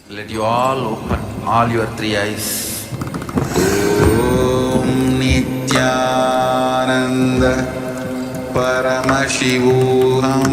Let you all open all your three eyes. Om Nithyananda Paramashivoham.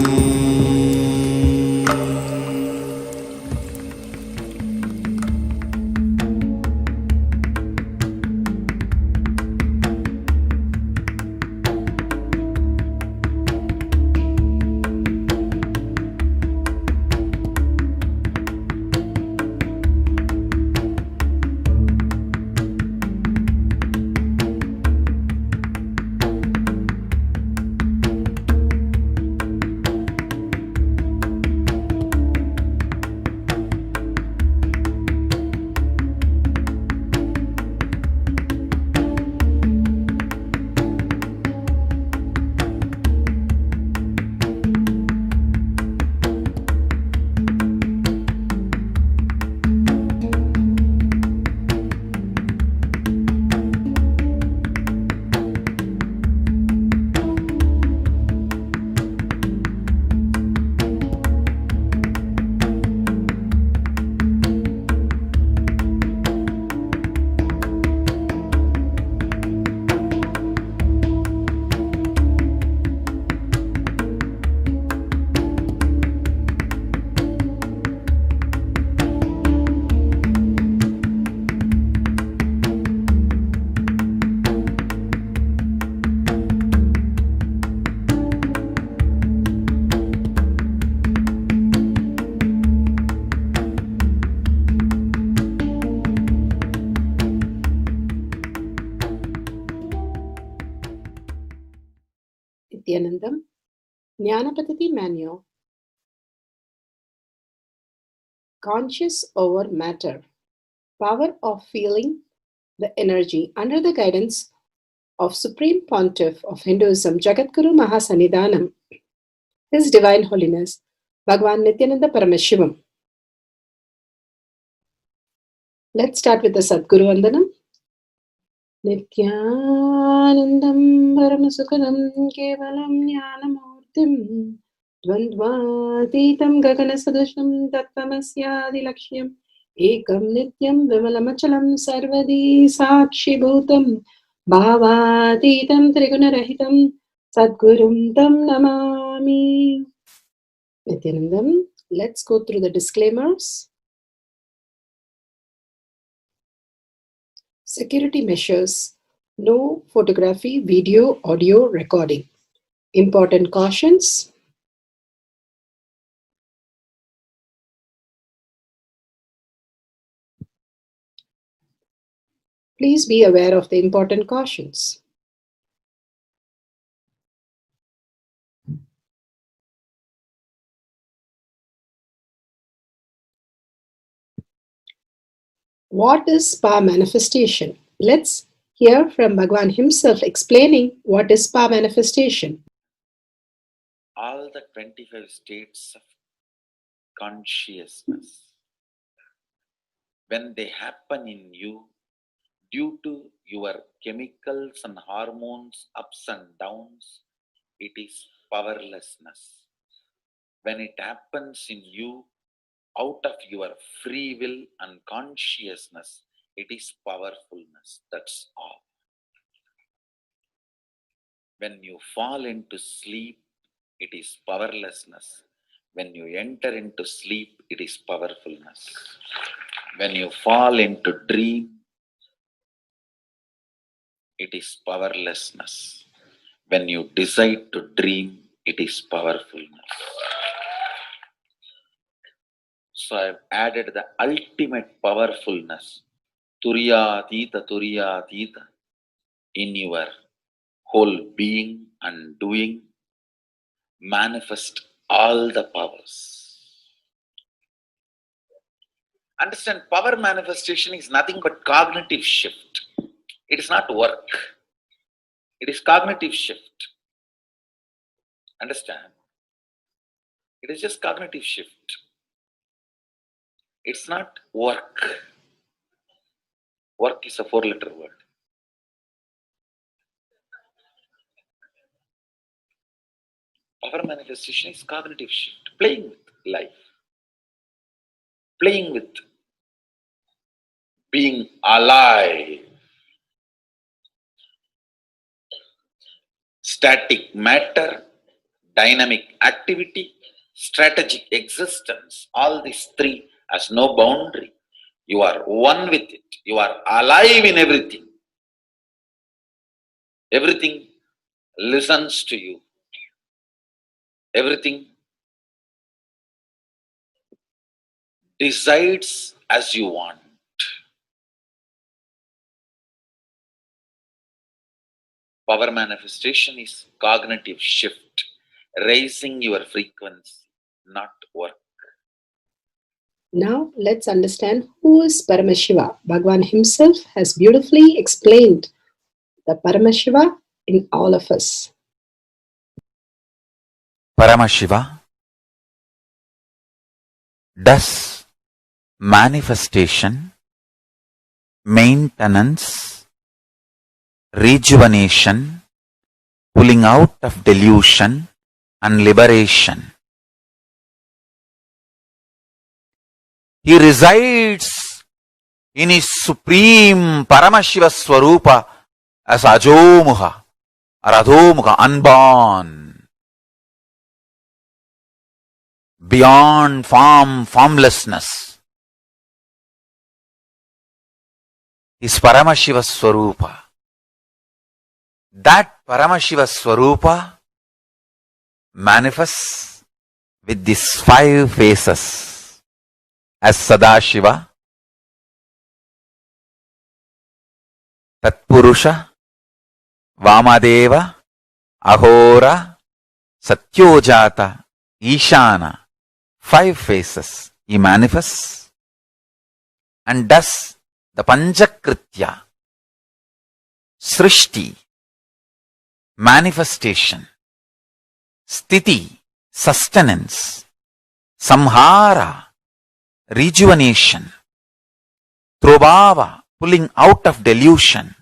Nithyananda, Jnana Paddhati Manual, Conscious over Matter, Power of Feeling the Energy, under the guidance of Supreme Pontiff of Hinduism, Jagadguru Mahasannidhanam, His Divine Holiness, Bhagavan Nithyananda Paramashivam. Let's start with the Sadguru Vandanam. Nithyanandam Paramasukadam Kevalam Jnanamurtim Dvandvatitam Gaganasadusham Tattvamasyaadilakshya Ekam Nityam Vimalamachalam Sarvadi Sakshi Bhutam Bhavatitam Trigunarahitam Sadgurum Tam Namami. Nithyanandam, let's go through the disclaimers. Security measures: no photography, video, audio recording. Important cautions: please be aware of the important cautions. What is spa manifestation? Let's hear from Bhagavan himself explaining what is spa manifestation. All the 25 states of consciousness, when they happen in you due to your chemicals and hormones ups and downs, it is powerlessness. When it happens in you out of your free will and consciousness, it is powerfulness. That's all. When you fall into sleep, it is powerlessness. When you enter into sleep, it is powerfulness. When you fall into dream, it is powerlessness. When you decide to dream, it is powerfulness. So I've added the ultimate powerfulness, Turiyatita, in your whole being and doing. Manifest all the powers. Understand, power manifestation is nothing but cognitive shift. It is not work. It is cognitive shift. Understand? It is just cognitive shift. It's not work. Work is a 4-letter word. Power manifestation is cognitive shift. Playing with life. Playing with being alive. Static matter, dynamic activity, strategic existence, all these three has no boundary. You are one with it. You are alive in everything. Everything listens to you. Everything decides as you want. Power manifestation is cognitive shift, raising your frequency, not work. Now let's understand who is Paramashiva. Bhagavan himself has beautifully explained the Paramashiva in all of us. Paramashiva does manifestation, maintenance, rejuvenation, pulling out of delusion and liberation. He resides in his supreme Paramashiva Swarupa as Ajomuha or Adhomuha, unborn, beyond form, formlessness. His Paramashiva Swarupa. That Paramashiva Swarupa manifests with these 5 faces as Sadashiva, Tatpurusha, Vamadeva, Ahora, Satyojata, Ishana. 5 faces he manifests and does the Panchakritya, Srishti, manifestation, Sthiti, sustenance, Samhara, rejuvenation, Trobhava, pulling out of delusion,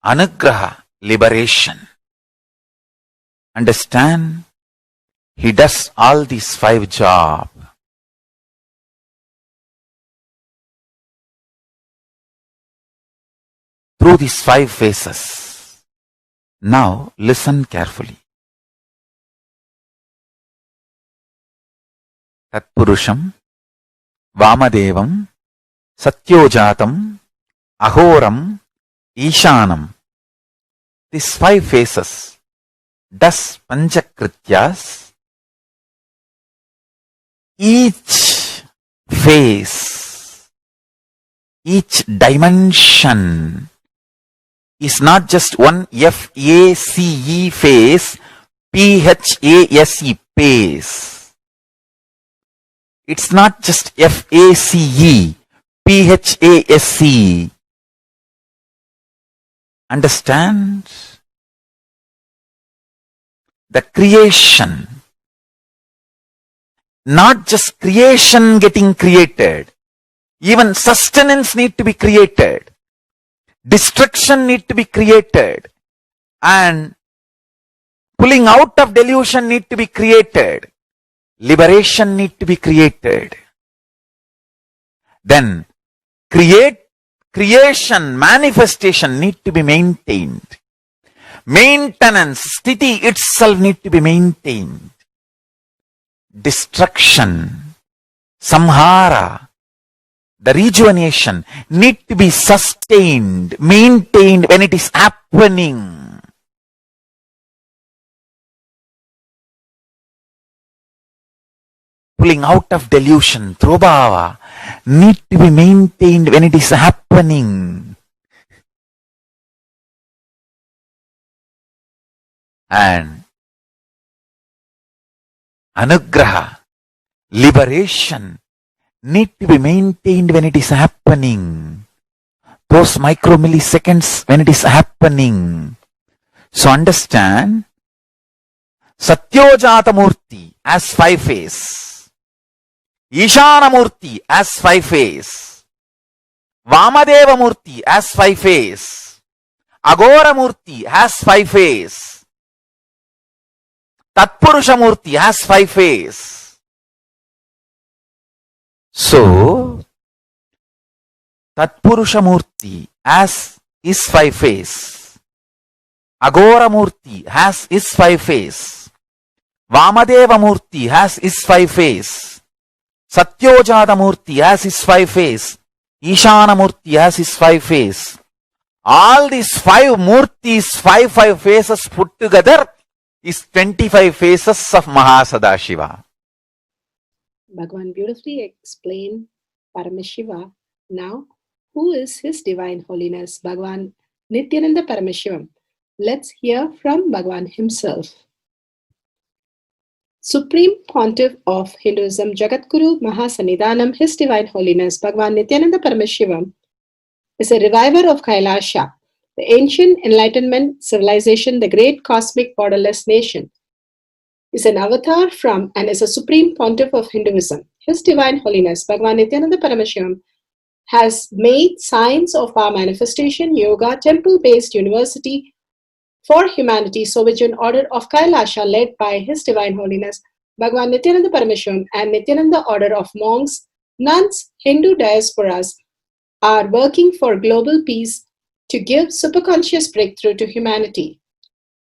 Anugraha, liberation. Understand? He does all these 5 jobs. Through these 5 phases. Now listen carefully. Tatpurusham, Vamadevam, Satyojatam, Ahoram, Ishanam. These 5 phases does Panchakrityas. Each phase, each dimension is not just one F-A-C-E phase, P-H-A-S-E phase. It's not just F-A-C-E, P-H-A-S-E. Understand? The creation, not just creation getting created, even sustenance need to be created, destruction need to be created, and pulling out of delusion need to be created, liberation need to be created. Then creation, manifestation need to be maintained. Maintenance, sthiti itself need to be maintained. Destruction, samhara, the rejuvenation need to be sustained, maintained when it is happening. Pulling out of delusion, trobhava, need to be maintained when it is happening. And anugraha, liberation, need to be maintained when it is happening. Those micromilliseconds when it is happening. So understand, Satyojata Murti as 5 phase, Ishana Murti as 5 phase, Vamadeva Murti as 5 phase, Agora Murti has 5 phase, Tatpurusha Murti has 5 phase. So, Tatpurusha Murti has his five face. Agora Murti has his five face. Vamadeva Murti has his five face. Satyojata Murti has his five face. Ishana Murti has his five face. All these five Murtis, five faces put together is 25 faces of Mahasadashiva. Bhagavan beautifully explained Paramashiva. Now, who is His Divine Holiness, Bhagavan Nithyananda Paramashivam? Let's hear from Bhagavan himself. Supreme Pontiff of Hinduism, Jagadguru Mahasannidhanam, His Divine Holiness, Bhagavan Nithyananda Paramashivam, is a reviver of Kailasha, the ancient enlightenment civilization, the great cosmic borderless nation. Is an avatar from and is a supreme pontiff of Hinduism. His Divine Holiness, Bhagavan Nithyananda Paramashivam, has made science of our manifestation, yoga, temple-based university for humanity, Sovijian order of Kailasha, led by His Divine Holiness, Bhagavan Nithyananda Paramashivam, and Nithyananda order of monks, nuns, Hindu diasporas, are working for global peace to give superconscious breakthrough to humanity.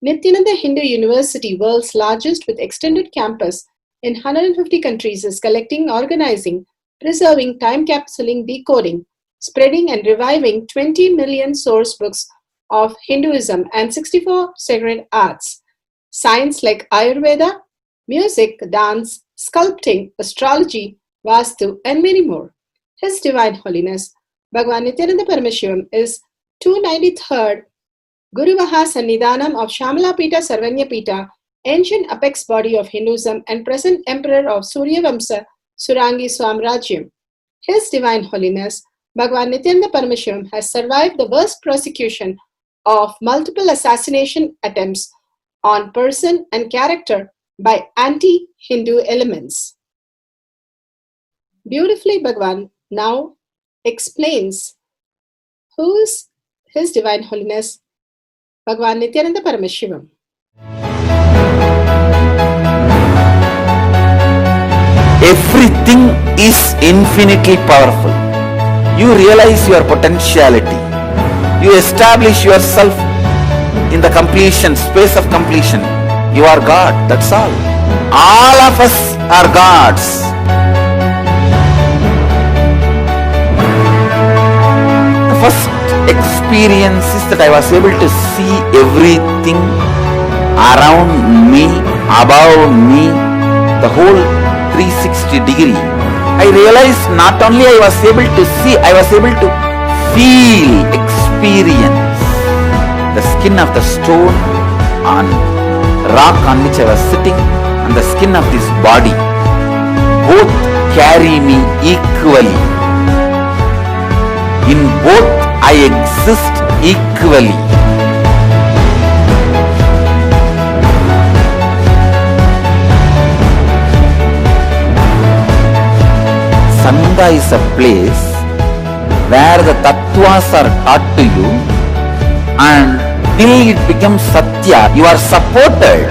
Nithyananda Hindu University, world's largest with extended campus in 150 countries, is collecting, organizing, preserving, time-capsuling, decoding, spreading and reviving 20 million source books of Hinduism and 64 sacred arts, science like Ayurveda, music, dance, sculpting, astrology, Vastu, and many more. His Divine Holiness, Bhagavan Nithyananda Paramashivam, is 293rd Guru Mahasannidhanam of Shamalapita Sarvanyapita, ancient apex body of Hinduism and present emperor of Surya Vamsa Surangi Swamrajyam. His Divine Holiness, Bhagavan Nithyananda Paramashivam, has survived the worst persecution of multiple assassination attempts on person and character by anti-Hindu elements. Beautifully, Bhagavan now explains who is His Divine Holiness, Bhagavan Nithyananda Paramashivam. Everything is infinitely powerful. You realize your potentiality. You establish yourself in the completion, space of completion. You are God, that's all. All of us are gods. The first experience is that I was able to see everything around me, above me, the whole 360 degree. I realized not only I was able to see, I was able to feel, experience the skin of the stone on rock on which I was sitting and the skin of this body. Both carry me equally. In both I exist equally. Sangha is a place where the tattvas are taught to you, and till it becomes satya, you are supported.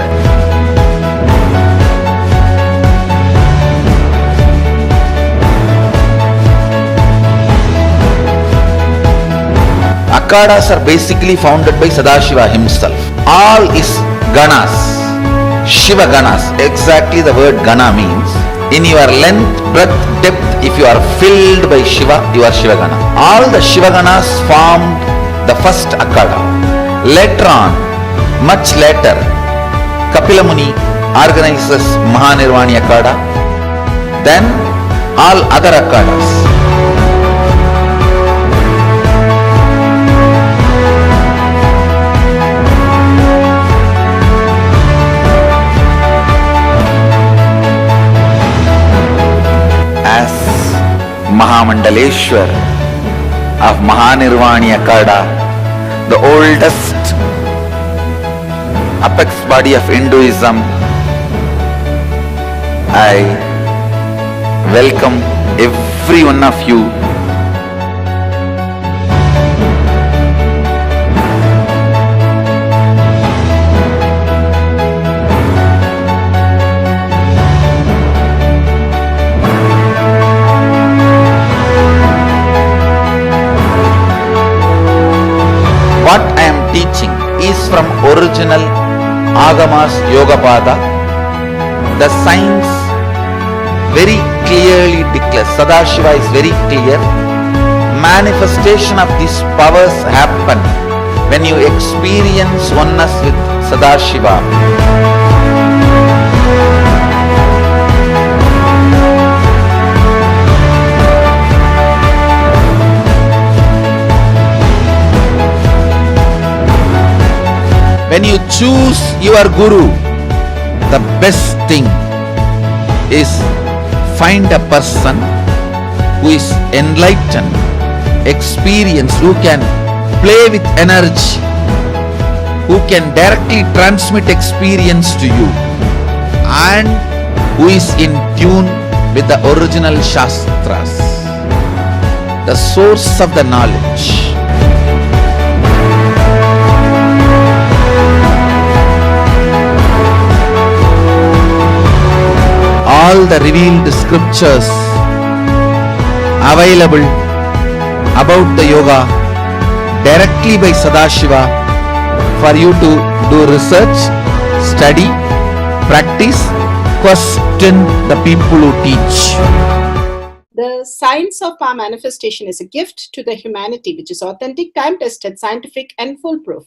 Akhadas are basically founded by Sadashiva himself. All is ganas, Shiva ganas. Exactly the word gana means. In your length, breadth, depth, if you are filled by Shiva, you are Shiva gana. All the Shiva ganas formed the first Akhada. Later on, much later, Kapila Muni organizes Mahanirvani Akhada. Then all other Akhadas. As Mahamandaleshwar of Mahanirvani Akhada, the oldest apex body of Hinduism, I welcome every one of you. from original Agamas Yogapada. The science very clearly declares, Sadashiva is very clear, manifestation of these powers happen when you experience oneness with Sadashiva. When you choose your guru, the best thing is find a person who is enlightened, experienced, who can play with energy, who can directly transmit experience to you, and who is in tune with the original Shastras, the source of the knowledge. All the revealed scriptures available about the yoga directly by Sadashiva for you to do research, study, practice, question the people who teach. The science of power manifestation is a gift to the humanity which is authentic, time-tested, scientific and foolproof.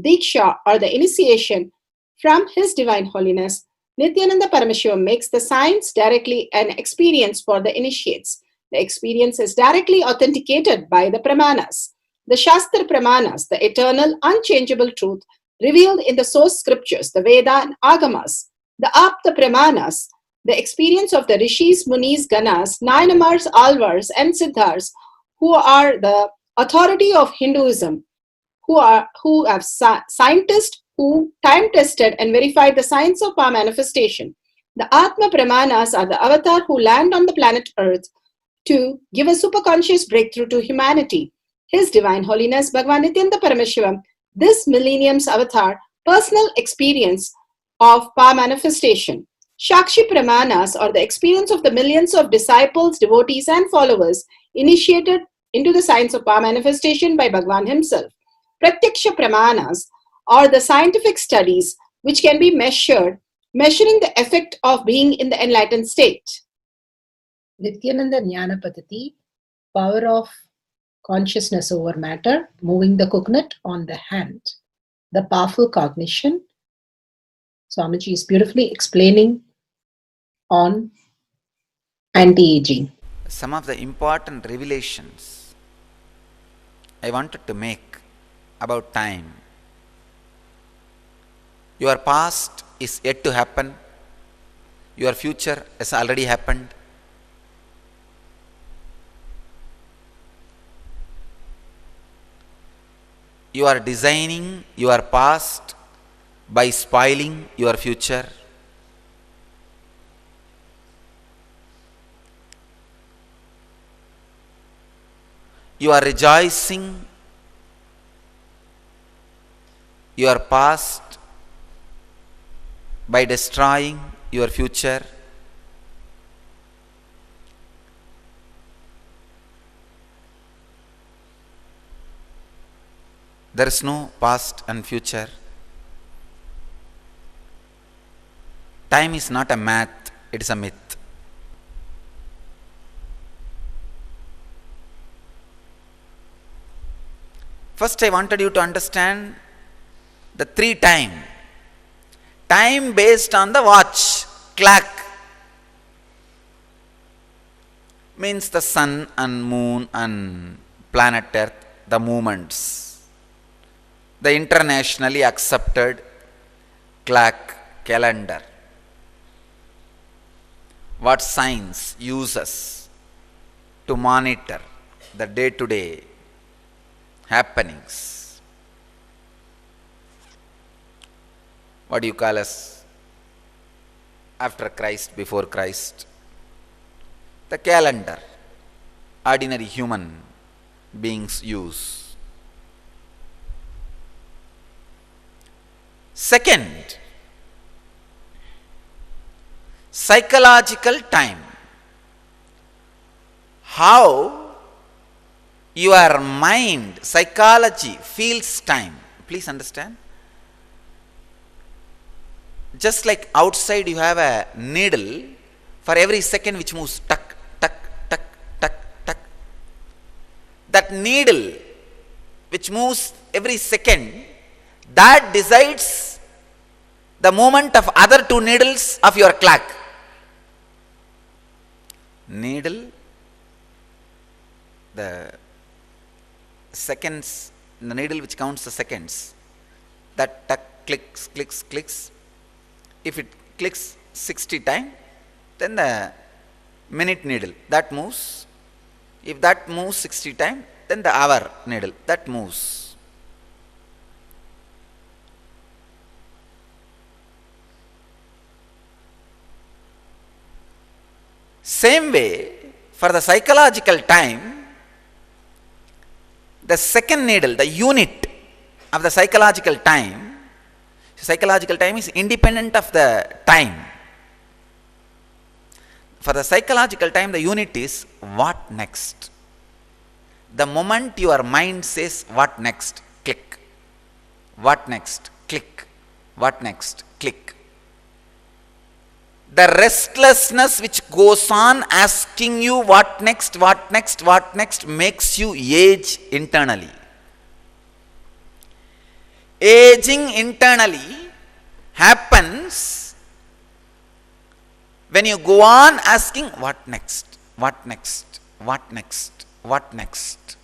Diksha or the initiation from His Divine Holiness Nithyananda Paramashiva makes the science directly an experience for the initiates. The experience is directly authenticated by the Pramanas. The Shastra Pramanas, the eternal, unchangeable truth revealed in the source scriptures, the Veda and Agamas. The Atma Pramanas, the experience of the Rishis, Munis, Ganas, Nayanamars, Alvars and Siddhars, who are the authority of Hinduism, who have scientists who time-tested and verified the science of power manifestation. The Atma Pramanas are the avatar who land on the planet Earth to give a superconscious breakthrough to humanity. His Divine Holiness Bhagavan Nithyananda Paramashiva, this millennium's avatar, personal experience of power manifestation. Shakshi Pramanas are the experience of the millions of disciples, devotees and followers initiated into the science of power manifestation by Bhagavan himself. Prathaksha Pramanas are the scientific studies which can be measuring the effect of being in the enlightened state. Nithyananda Jnana Paddhati, power of consciousness over matter, moving the coconut on the hand. The powerful cognition. Swamiji is beautifully explaining on anti-aging. Some of the important revelations I wanted to make about time. Your past is yet to happen. Your future has already happened. You are designing your past by spoiling your future. You are rejoicing your past by destroying your future. There is no past and future. Time is not a math, it is a myth. First, I wanted you to understand the three time. Time based on the watch, clock. Means the sun and moon and planet Earth, the movements. The internationally accepted clock calendar. What science uses to monitor the day-to-day happenings. What do you call as after Christ, before Christ? The calendar ordinary human beings use. Second, psychological time. How your mind, psychology feels time. Please understand. just like outside you have a needle for every second which moves tuck, tuck, tuck, tuck, tuck. That needle which moves every second, that decides the movement of other two needles of your clock. Needle, the seconds, the needle which counts the seconds, that tuck, clicks, clicks, clicks. If it clicks 60 times, then the minute needle that moves. If that moves 60 times, then the hour needle that moves. Same way, for the psychological time, the second needle, the unit of the psychological time is independent of the time. For the psychological time, the unit is what next. The moment your mind says what next, click. What next, click. What next, click. The restlessness which goes on asking you what next, what next, what next makes you age internally. Aging internally happens when you go on asking what next, what next, what next, what next.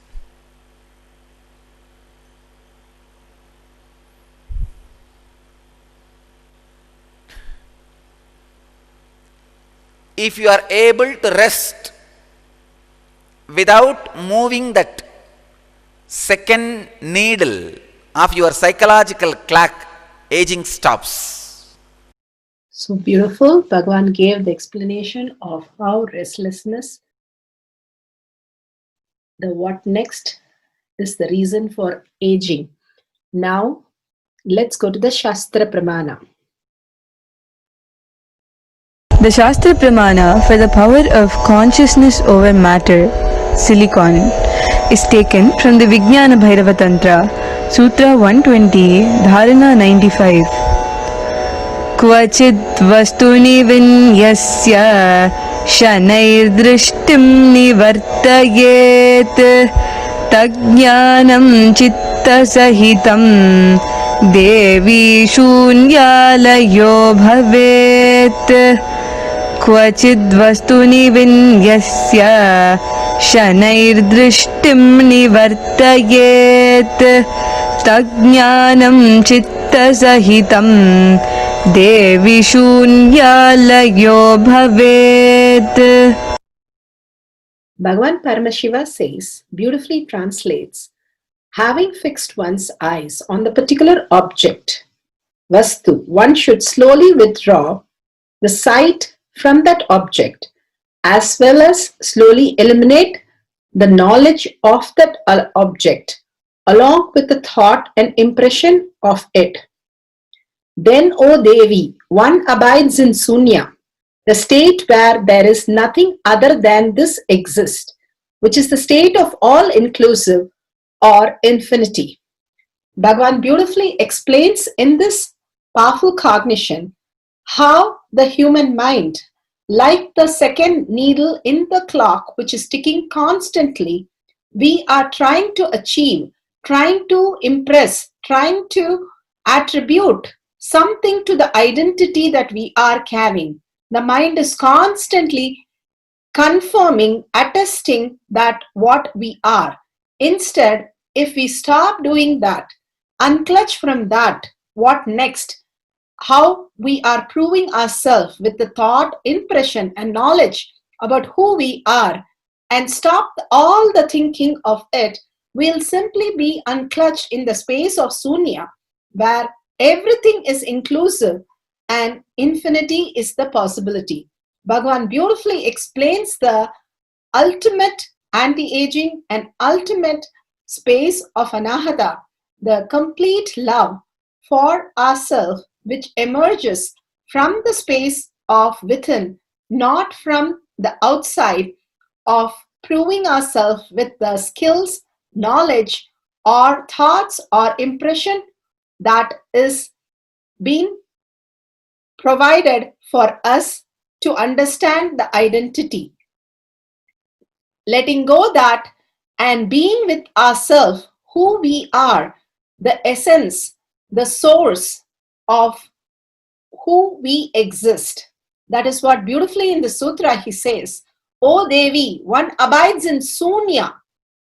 If you are able to rest without moving that second needle of your psychological clock, aging stops. So beautiful. Bhagavan gave the explanation of how restlessness, the what next, is the reason for aging. Now, let's go to the Shastra Pramana. The Shastra Pramana for the power of consciousness over matter, silicon, is taken from the Vijnana Bhairava Tantra, Sutra 120, Dharana 95. Kvachid vastuni vinyasya shanair drishtim nivartayet tajnanam chitta sahitam devi shunyalayo bhavet. Kvachid vastuni vinyasya shanair drishtim nivartayet tajnanam chitta sahitam devi shunyalayo bhavet. Bhagavan Paramashiva says, beautifully translates, having fixed one's eyes on the particular object, Vastu, one should slowly withdraw the sight from that object, as well as slowly eliminate the knowledge of that object, along with the thought and impression of it. Then, O Devi, one abides in Sunya, the state where there is nothing other than this exists, which is the state of all-inclusive or infinity. Bhagavan beautifully explains in this powerful cognition how the human mind, like the second needle in the clock which is ticking constantly, we are trying to achieve, trying to impress, trying to attribute something to the identity that we are carrying. The mind is constantly confirming, attesting that what we are. Instead, if we stop doing that, unclutch from that, what next? How we are proving ourselves with the thought, impression, and knowledge about who we are, and stop all the thinking of it, we'll simply be unclutched in the space of Sunya, where everything is inclusive and infinity is the possibility. Bhagavan beautifully explains the ultimate anti-aging and ultimate space of anahata, the complete love for ourselves, which emerges from the space of within, not from the outside of proving ourselves with the skills, knowledge, or thoughts or impression that is being provided for us to understand the identity. Letting go that and being with ourselves, who we are, the essence, the source of who we exist. That is what beautifully in the sutra he says, O Devi, one abides in Sunya.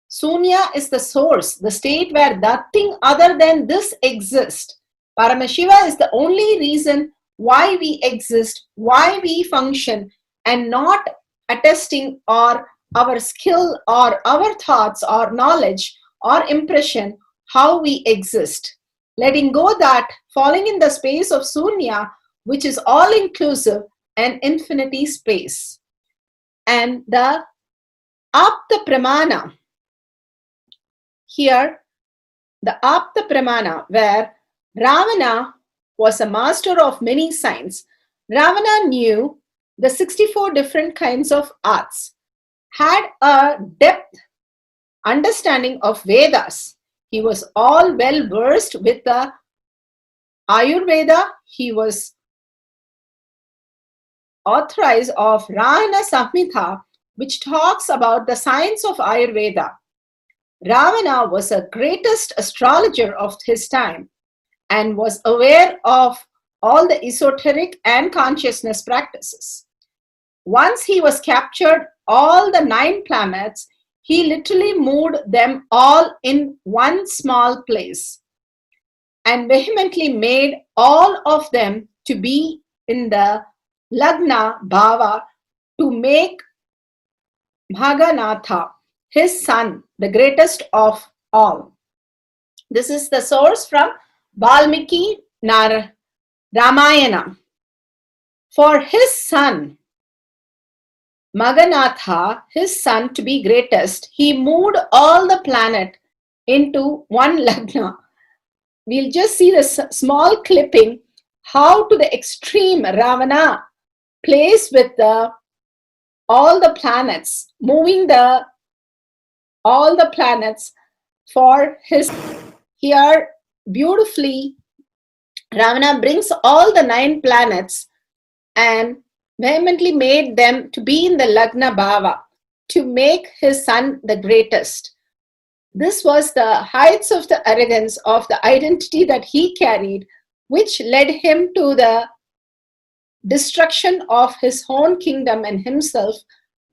Sunya is the source, the state where nothing other than this exists. Paramashiva is the only reason why we exist, why we function, and not attesting or our skill or our thoughts or knowledge or impression how we exist. Letting go that, falling in the space of Sunya, which is all-inclusive and infinity space. And the Atma Pramana, here, the Atma Pramana, where Ravana was a master of many science. Ravana knew the 64 different kinds of arts, had a depth understanding of Vedas. He was all well versed with the Ayurveda. He was authorized of Rahana Samhita, which talks about the science of Ayurveda. Ravana was the greatest astrologer of his time and was aware of all the esoteric and consciousness practices. Once he was captured all the 9 planets, he literally moved them all in one small place and vehemently made all of them to be in the Lagna Bhava to make Bhaganatha, his son, the greatest of all. This is the source from Valmiki Ramayana. For his son, Maganatha, his son to be greatest, he moved all the planet into one Lagna. We'll just see the small clipping, how to the extreme Ravana plays with all the planets, moving all the planets for his. Here, beautifully, Ravana brings all the 9 planets and vehemently made them to be in the Lagna Bhava to make his son the greatest. This was the heights of the arrogance of the identity that he carried, which led him to the destruction of his own kingdom and himself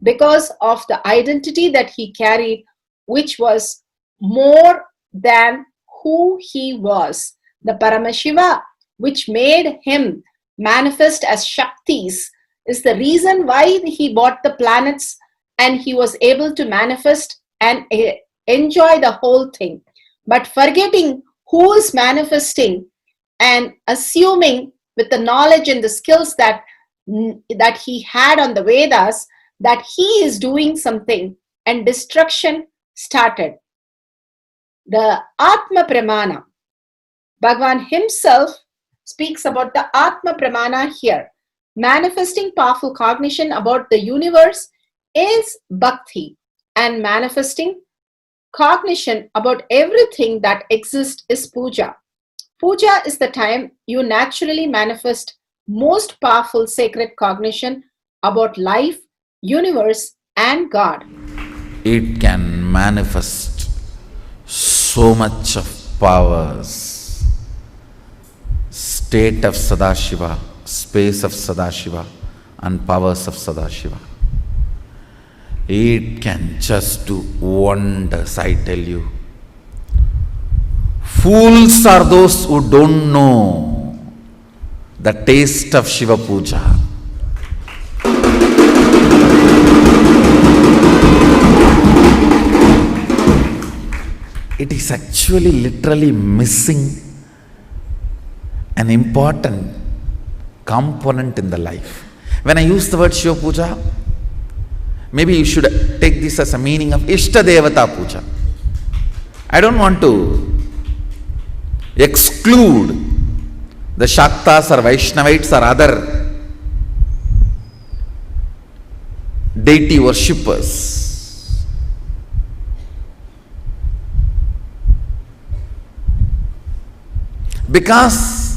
because of the identity that he carried, which was more than who he was. The Paramashiva, which made him manifest as Shaktis, is the reason why he bought the planets and he was able to manifest and enjoy the whole thing. But forgetting who is manifesting and assuming with the knowledge and the skills that he had on the Vedas, that he is doing something, and destruction started. The Atma Pramana. Bhagavan himself speaks about the Atma Pramana here. Manifesting powerful cognition about the universe is bhakti, and manifesting cognition about everything that exists is puja. Puja is the time you naturally manifest most powerful sacred cognition about life, universe, and God. It can manifest so much of powers, state of Sadashiva, space of Sadashiva, and powers of Sadashiva. It can just do wonders, I tell you. Fools are those who don't know the taste of Shiva Puja. It is actually literally missing an important component in the life. When I use the word Shiva Puja, maybe you should take this as a meaning of Ishta Devata Puja. I don't want to exclude the Shaktas or Vaishnavites or other deity worshippers. Because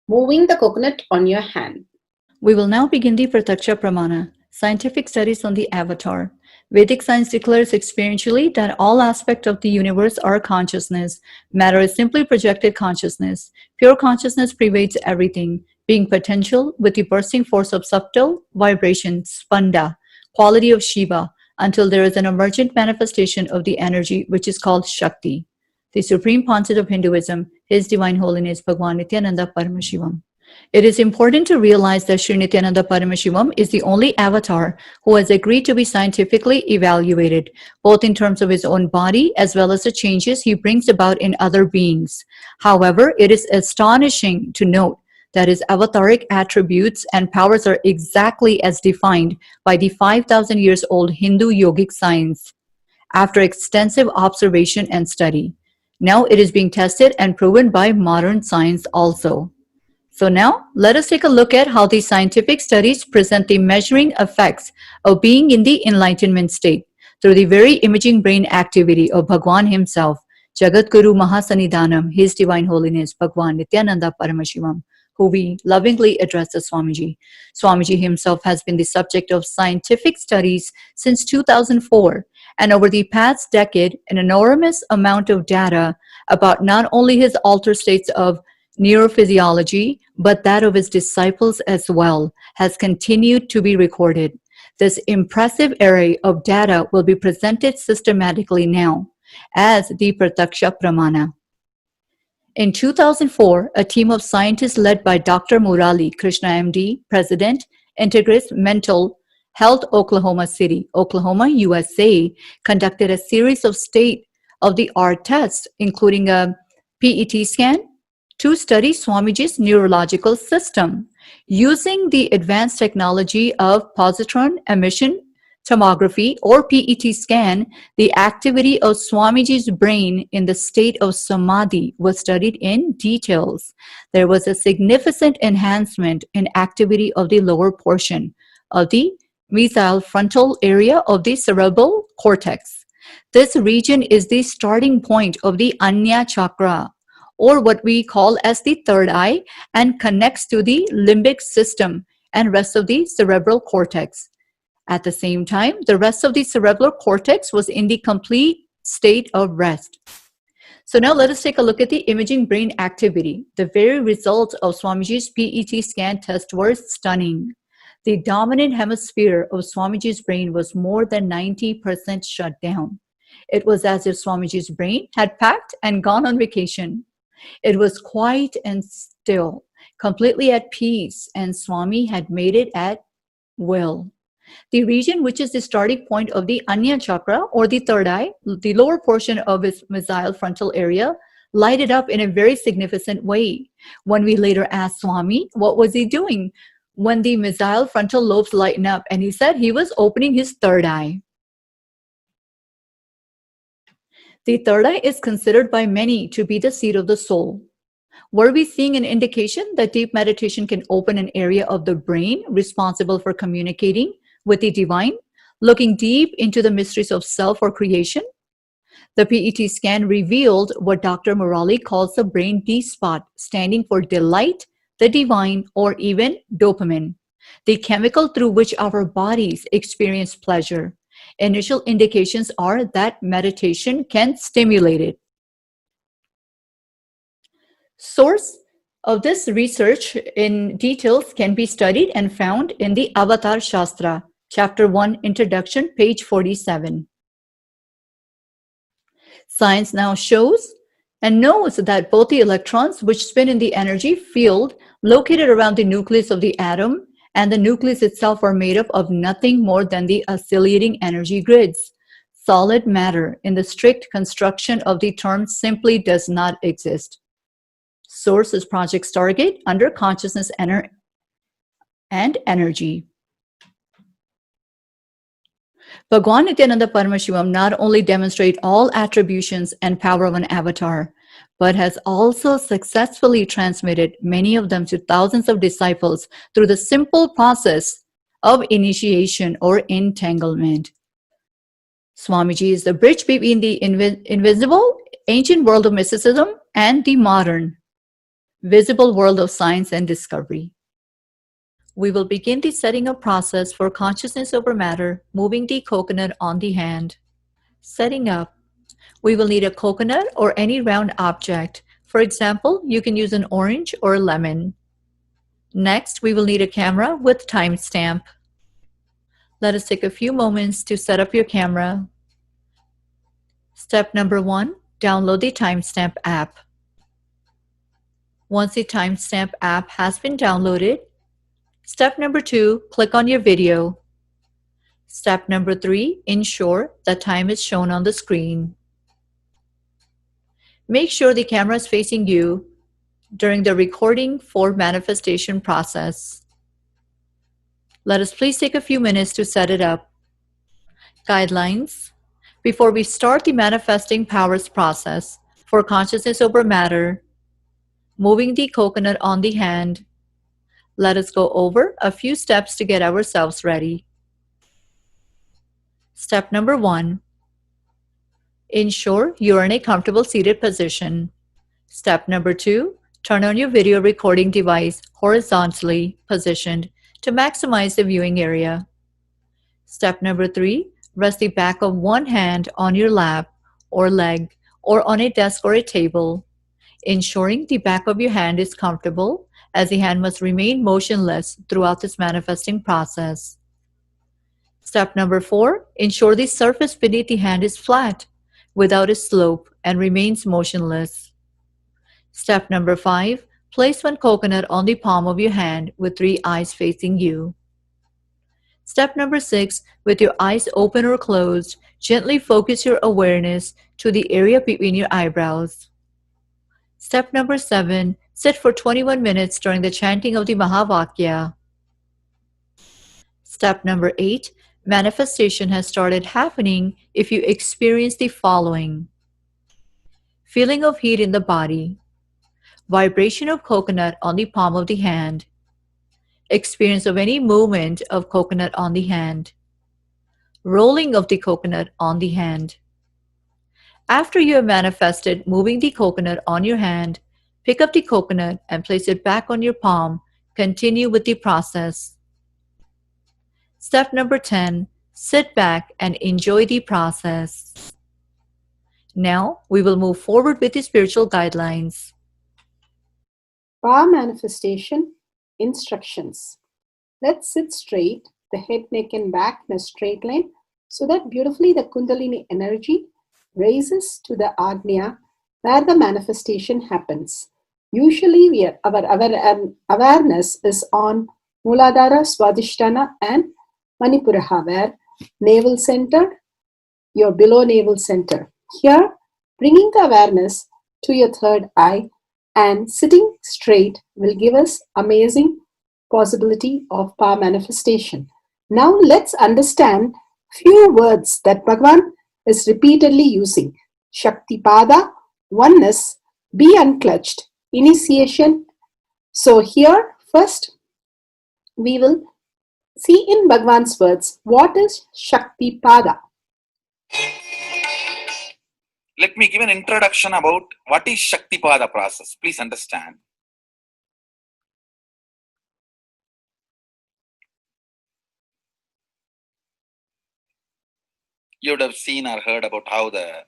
moving the coconut on your hand. We will now begin the Prataksha Pramana, scientific studies on the avatar. Vedic science declares experientially that all aspects of the universe are consciousness. Matter is simply projected consciousness. Pure consciousness pervades everything, being potential with the bursting force of subtle vibration, spanda, quality of Shiva, until there is an emergent manifestation of the energy which is called Shakti. The supreme pontiff of Hinduism, His Divine Holiness Bhagwan Nithyananda Paramashivam. It is important to realize that Sri Nithyananda Paramashivam is the only avatar who has agreed to be scientifically evaluated, both in terms of his own body as well as the changes he brings about in other beings. However, it is astonishing to note that his avataric attributes and powers are exactly as defined by the 5,000 years old Hindu yogic science after extensive observation and study. Now it is being tested and proven by modern science also. So now, let us take a look at how these scientific studies present the measuring effects of being in the enlightenment state through the very imaging brain activity of Bhagwan himself, Jagadguru Mahasannidhanam, His Divine Holiness Bhagwan Nithyananda Paramashivam, who we lovingly address as Swamiji. Swamiji himself has been the subject of scientific studies since 2004, and over the past decade, an enormous amount of data about not only his altered states of neurophysiology, but that of his disciples as well, has continued to be recorded. This impressive array of data will be presented systematically now as the Prathaksha Pramana. In 2004, a team of scientists led by Dr. Murali Krishna MD, President, Integris Mental Health Oklahoma City, Oklahoma, USA, conducted a series of state-of-the-art tests, including a PET scan, to study Swamiji's neurological system. Using the advanced technology of positron emission tomography or PET scan, the activity of Swamiji's brain in the state of samadhi was studied in details. There was a significant enhancement in activity of the lower portion of the mesial frontal area of the cerebral cortex. This region is the starting point of the Anya chakra, or what we call as the third eye, and connects to the limbic system and rest of the cerebral cortex. At the same time, the rest of the cerebral cortex was in the complete state of rest. So now let us take a look at the imaging brain activity. The very results of Swamiji's PET scan test were stunning. The dominant hemisphere of Swamiji's brain was more than 90% shut down. It was as if Swamiji's brain had packed and gone on vacation. It was quiet and still, completely at peace, and Swami had made it at will. The region which is the starting point of the Anya chakra or the third eye, the lower portion of its mesial frontal area, lighted up in a very significant way. When we later asked Swami, what was he doing when the mesial frontal lobes lighten up? And he said he was opening his third eye. The third eye is considered by many to be the seat of the soul. Were we seeing an indication that deep meditation can open an area of the brain responsible for communicating with the divine, looking deep into the mysteries of self or creation? The PET scan revealed what Dr. Murali calls the brain D spot, standing for delight, the divine, or even dopamine, the chemical through which our bodies experience pleasure. Initial indications are that meditation can stimulate it. Source of this research in details can be studied and found in the Avatar Shastra, Chapter 1, Introduction, page 47. Science now shows and knows that both the electrons which spin in the energy field located around the nucleus of the atom and the nucleus itself are made up of nothing more than the oscillating energy grids. Solid matter, in the strict construction of the term, simply does not exist. Source is Project Stargate under Consciousness and Energy. Bhagwan Nithyananda Paramashivam not only demonstrates all attributions and power of an avatar, but has also successfully transmitted many of them to thousands of disciples through the simple process of initiation or entanglement. Swamiji is the bridge between the invisible, ancient world of mysticism and the modern. visible world of science and discovery. We will begin the setting up process for consciousness over matter, moving the coconut on the hand. Setting up. We will need a coconut or any round object. For example, you can use an orange or a lemon. Next, we will need a camera with timestamp. Let us take a few moments to set up your camera. Step number 1, download the timestamp app. Once the timestamp app has been downloaded, step number 2, click on your video. Step number 3, ensure that time is shown on the screen. Make sure the camera is facing you during the recording for manifestation process. Let us please take a few minutes to set it up. Guidelines. Before we start the manifesting powers process for consciousness over matter, moving the coconut on the hand, let us go over a few steps to get ourselves ready. Step number 1. Ensure you are in a comfortable seated position. Step number 2. Turn on your video recording device horizontally positioned to maximize the viewing area. Step number 3. Rest the back of one hand on your lap or leg or on a desk or a table, ensuring the back of your hand is comfortable, as the hand must remain motionless throughout this manifesting process. Step number 4. Ensure the surface beneath the hand is flat, without a slope, and remains motionless. Step number 5. Place one coconut on the palm of your hand with 3 eyes facing you. Step number 6. With your eyes open or closed, gently focus your awareness to the area between your eyebrows. Step number 7. Sit for 21 minutes during the chanting of the Mahavakya. Step number 8. Manifestation has started happening if you experience the following: feeling of heat in the body, vibration of coconut on the palm of the hand, experience of any movement of coconut on the hand, rolling of the coconut on the hand. After you have manifested moving the coconut on your hand, pick up the coconut and place it back on your palm. Continue with the process. Step number 10. Sit back and enjoy the process. Now, we will move forward with the spiritual guidelines. Power manifestation instructions. Let's sit straight, the head, neck and back in a straight line, so that beautifully the Kundalini energy raises to the Agnya where the manifestation happens. Usually our awareness is on Muladhara, Swadhisthana and Manipuraha, where navel center, your below navel center. Here, bringing the awareness to your third eye and sitting straight will give us amazing possibility of power manifestation. Now let's understand few words that Bhagavan is repeatedly using. Shaktipata, oneness, be unclutched, initiation. So here first we will see in Bhagavan's words what is Shaktipada. Let me give an introduction about what is Shaktipada process. Please understand. You would have seen or heard about how the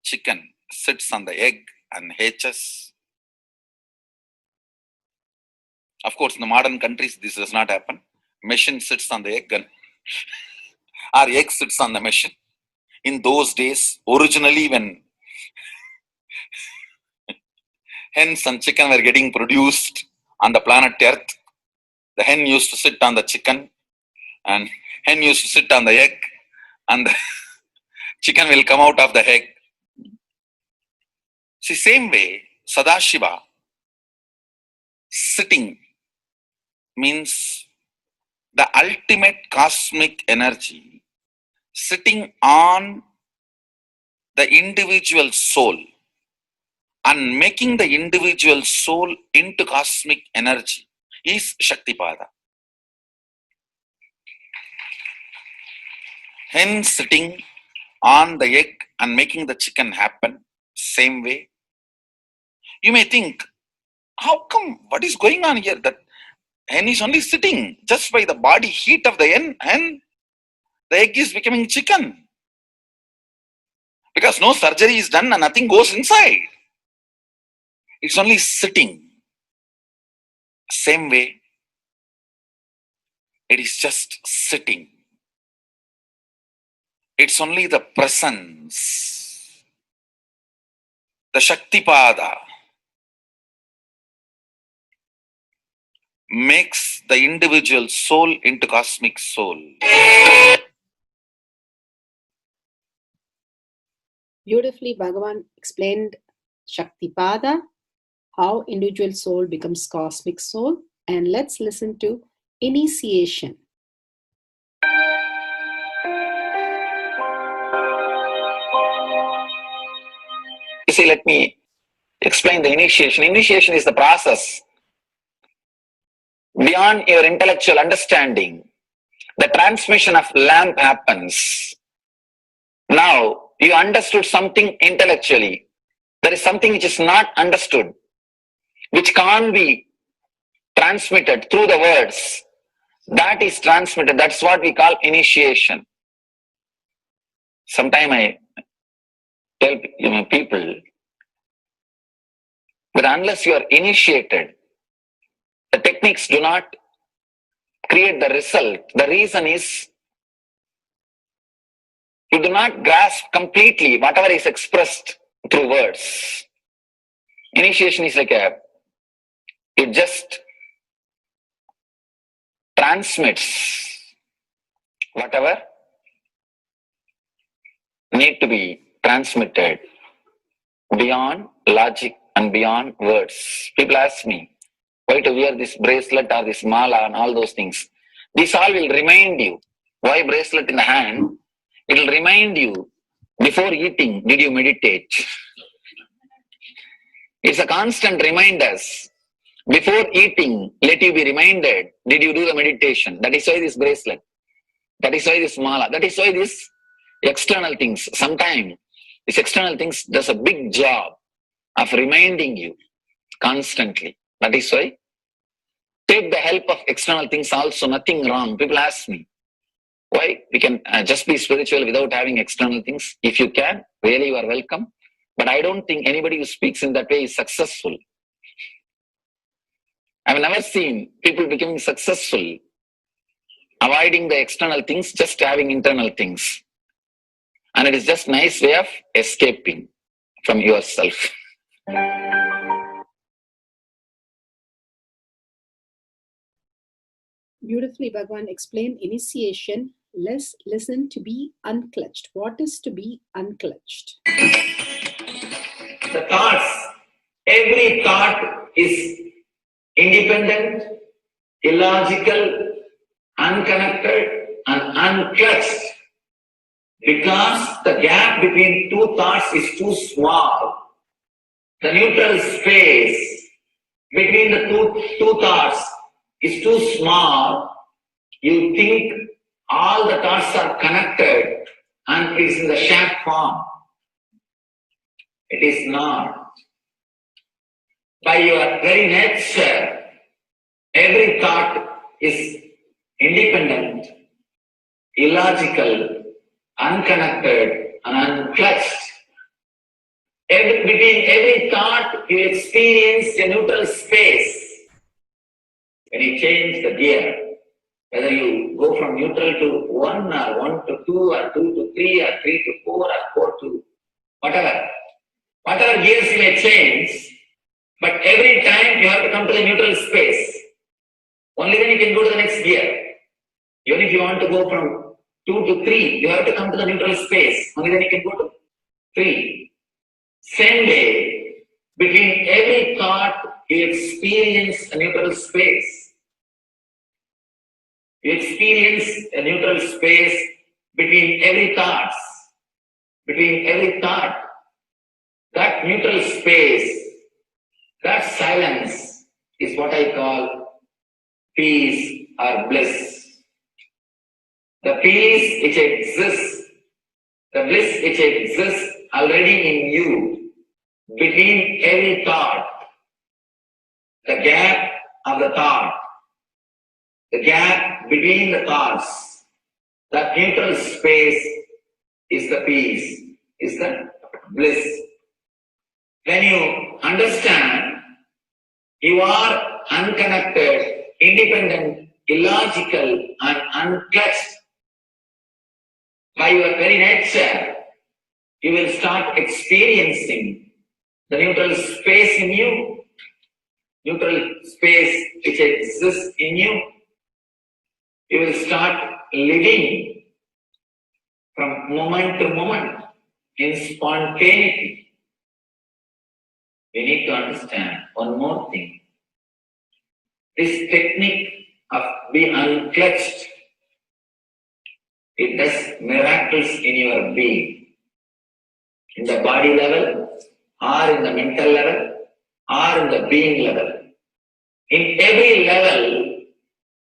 chicken sits on the egg and hatches. Of course, in the modern countries, this does not happen. Machine sits on the egg and our egg sits on the machine. In those days, originally when hens and chicken were getting produced on the planet Earth, the hen used to sit on the chicken and hen used to sit on the egg, and the chicken will come out of the egg. See, same way, Sadashiva, sitting, means the ultimate cosmic energy sitting on the individual soul and making the individual soul into cosmic energy is Shaktipada. Hen sitting on the egg and making the chicken happen, same way. You may think How come? What is going on here? That hen is only sitting just by the body heat of the hen, the egg is becoming chicken. Because no surgery is done and nothing goes inside. It's only sitting. Same way, it is just sitting. It's only the presence. The Shaktipata makes the individual soul into cosmic soul. Beautifully, Bhagavan explained Shaktipada, how individual soul becomes cosmic soul. And let's listen to initiation. You see, let me explain the initiation. Initiation is the process beyond your intellectual understanding. The transmission of lamp happens. Now, you understood something intellectually. There is something which is not understood, which can't be transmitted through the words. That is transmitted. That's what we call initiation. Sometimes I tell people that unless you are initiated, the techniques do not create the result. The reason is you do not grasp completely whatever is expressed through words. Initiation is like it just transmits whatever need to be transmitted beyond logic and beyond words. People ask me why to wear this bracelet or this mala and all those things. This all will remind you. Why bracelet in the hand? It will remind you, before eating, did you meditate? It's a constant reminders. Before eating, let you be reminded, did you do the meditation? That is why this bracelet. That is why this mala. That is why this external things. Sometimes this external things does a big job of reminding you constantly. That is why take the help of external things also, nothing wrong. People ask me, why we can just be spiritual without having external things? If you can, really you are welcome. But I don't think anybody who speaks in that way is successful. I've never seen people becoming successful avoiding the external things, just having internal things. And it is just a nice way of escaping from yourself. Beautifully, Bhagavan explained initiation. Let's listen to be unclutched. What is to be unclutched? The thoughts, every thought is independent, illogical, unconnected, and unclutched. Because the gap between two thoughts is too small. The neutral space between the two thoughts is too small. You think all the thoughts are connected and it is in the shape form. It is not. By your very nature, every thought is independent, illogical, unconnected, and unclutched. Between every thought, you experience a neutral space. When you change the gear, whether you go from neutral to 1 or 1 to 2 or 2 to 3 or 3 to 4 or 4 to whatever gears you may change, but every time you have to come to the neutral space. Only then you can go to the next gear. Even if you want to go from 2 to 3, you have to come to the neutral space. Only then you can go to 3. Same way, between every thought, you experience a neutral space. You experience a neutral space between every thought. Between every thought. That neutral space, that silence is what I call peace or bliss. The peace which exists, the bliss which exists already in you, between every thought, the gap of the thought, the gap between the thoughts, that neutral space is the peace, is the bliss. When you understand you are unconnected, independent, illogical, and unclutched by your very nature, you will start experiencing the neutral space in you, neutral space which exists in you. You will start living from moment to moment in spontaneity. We need to understand one more thing. This technique of being unclutched, it does miracles in your being, in the body level, or in the mental level, or in the being level. In every level,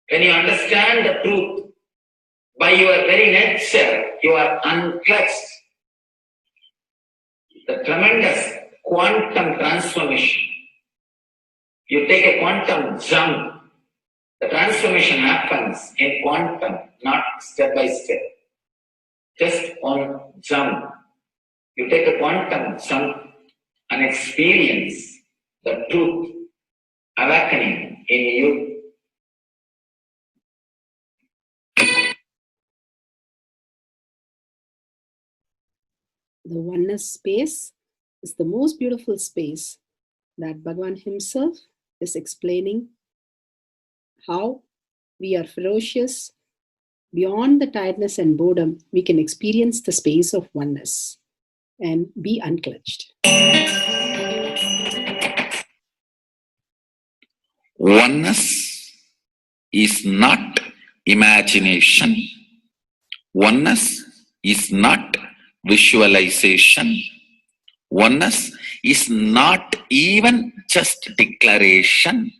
when you understand the truth, by your very nature, you are unclutched. The tremendous quantum transformation. You take a quantum jump. The transformation happens in quantum, not step by step. Just one jump. You take a quantum jump and experience the truth awakening in you. The oneness space is the most beautiful space that Bhagavan himself is explaining how we are ferocious. Beyond the tiredness and boredom, we can experience the space of oneness and be unclutched. Oneness is not imagination. Oneness is not visualization. Oneness is not even just declaration.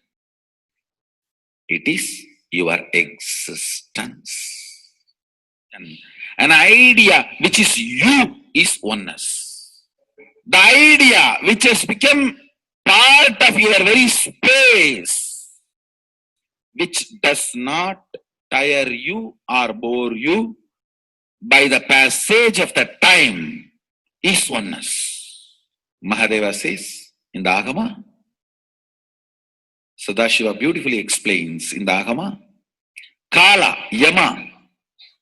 It is your existence. An idea which is you is oneness. The idea which has become part of your very space, which does not tire you or bore you by the passage of the time, is oneness. Mahadeva says in the Agama, Sadashiva beautifully explains in the Agama, Kala, Yama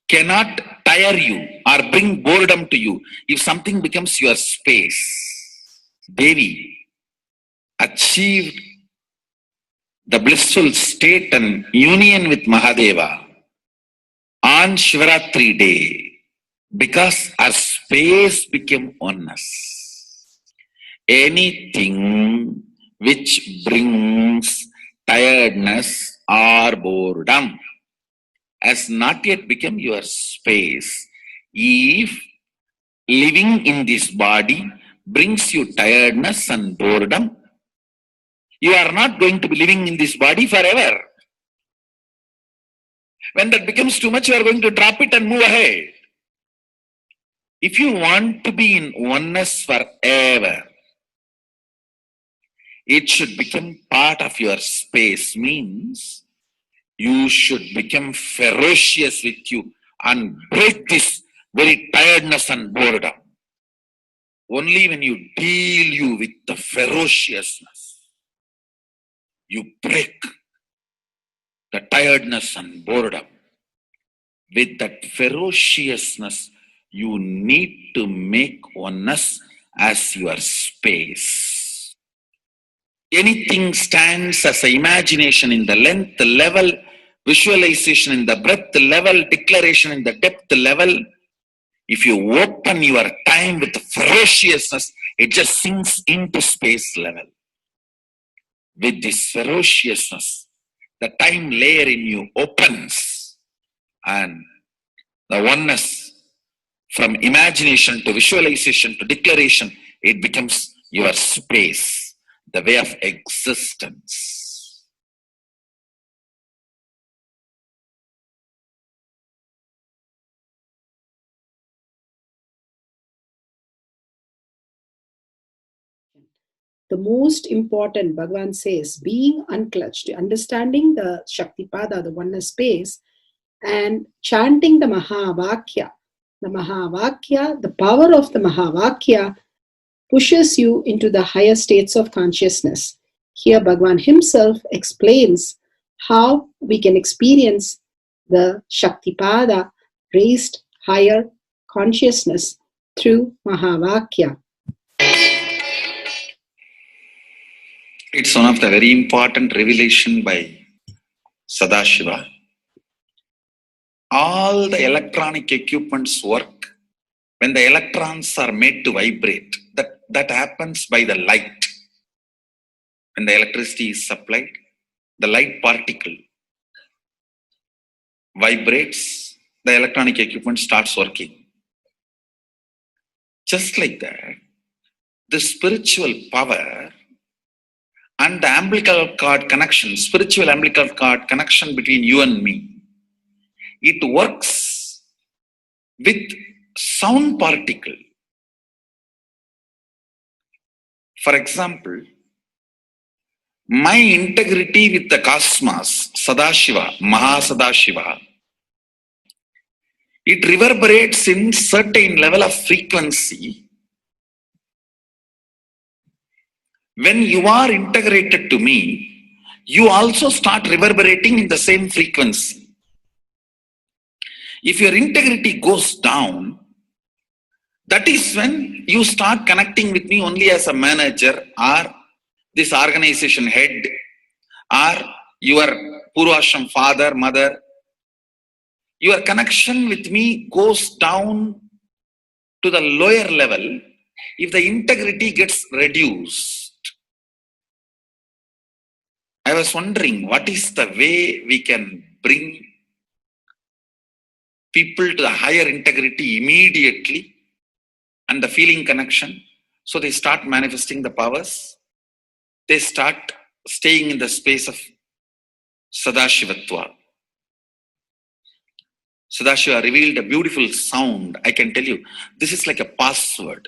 cannot tire you or bring boredom to you if something becomes your space. Devi achieved the blissful state and union with Mahadeva on Shivaratri day because our space became oneness. Anything which brings tiredness or boredom has not yet become your space. If living in this body brings you tiredness and boredom, you are not going to be living in this body forever. When that becomes too much, you are going to drop it and move ahead. If you want to be in oneness forever, it should become part of your space, means you should become ferocious with you and break this very tiredness and boredom. Only when you deal you with the ferociousness, you break the tiredness and boredom. With that ferociousness, you need to make oneness as your space. Anything stands as an imagination in the length level, visualization in the breadth level, declaration in the depth level. If you open your time with ferociousness, it just sinks into space level. With this ferociousness, the time layer in you opens, and the oneness from imagination to visualization to declaration, it becomes your space, the way of existence. the most important, Bhagavan says, being unclutched, understanding the Shaktipada, the oneness space, and chanting the Mahavakya. The Mahavakya, the power of the Mahavakya, pushes you into the higher states of consciousness. Here, Bhagavan himself explains how we can experience the Shaktipada, raised higher consciousness, through Mahavakya. It's one of the very important revelation by Sadashiva. All the electronic equipments work when the electrons are made to vibrate. That happens by the light. When the electricity is supplied, the light particle vibrates, the electronic equipment starts working. Just like that, the spiritual power and the umbilical cord connection, spiritual umbilical cord connection between you and me, it works with sound particle. For example, my integrity with the cosmos, Sadashiva, Mahasadashiva, it reverberates in certain level of frequency. When you are integrated to me, you also start reverberating in the same frequency. If your integrity goes down, that is when you start connecting with me only as a manager or this organization head or your Purvashram father, mother. Your connection with me goes down to the lower level if the integrity gets reduced. I was wondering, what is the way we can bring people to the higher integrity immediately and the feeling connection, so they start manifesting the powers, they start staying in the space of Sadashivatva. Sadashiva revealed a beautiful sound. I can tell you, this is like a password.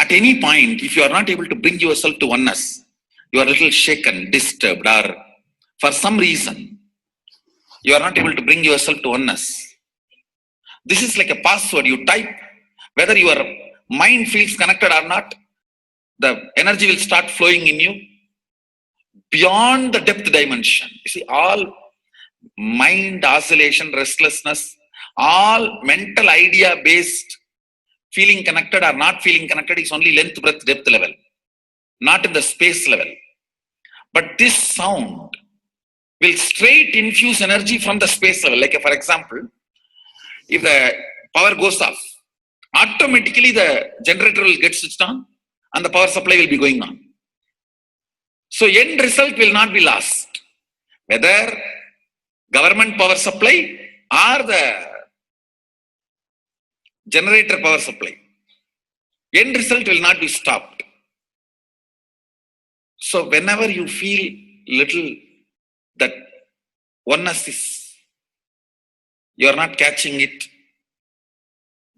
At any point, if you are not able to bring yourself to oneness, you are a little shaken, disturbed, or for some reason, you are not able to bring yourself to oneness. This is like a password. You type, whether your mind feels connected or not, the energy will start flowing in you beyond the depth dimension. You see, all mind oscillation, restlessness, all mental idea based feeling connected or not feeling connected is only length, breadth, depth level, not in the space level. But this sound will straight infuse energy from the space level. Like for example, if the power goes off, automatically the generator will get switched on and the power supply will be going on. So end result will not be lost. Whether government power supply or the generator power supply, end result will not be stopped. So whenever you feel little that oneness is, you are not catching it,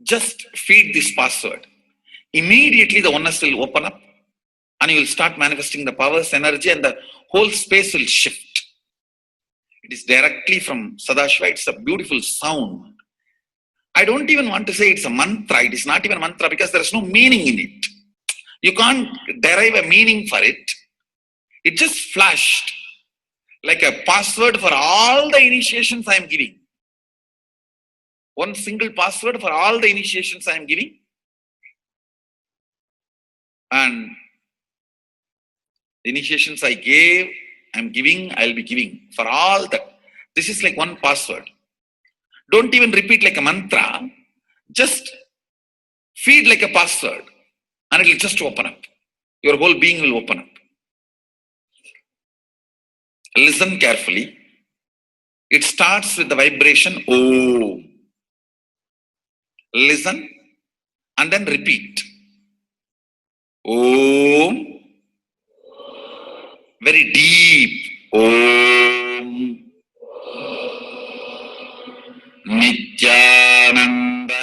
just feed this password. Immediately the oneness will open up and you will start manifesting the powers, energy, and the whole space will shift. It is directly from Sadashiva. It's a beautiful sound. I don't even want to say it's a mantra. It is not even a mantra because there is no meaning in it. You can't derive a meaning for it. It just flashed like a password for all the initiations I am giving. One single password for all the initiations I am giving. And the initiations I gave, I am giving, I will be giving. For all that. This is like one password. Don't even repeat like a mantra. Just feed like a password. And it will just open up. Your whole being will open up. Listen carefully. It starts with the vibration Om. Listen and then repeat. Om. Very deep. Om. Nithyananda.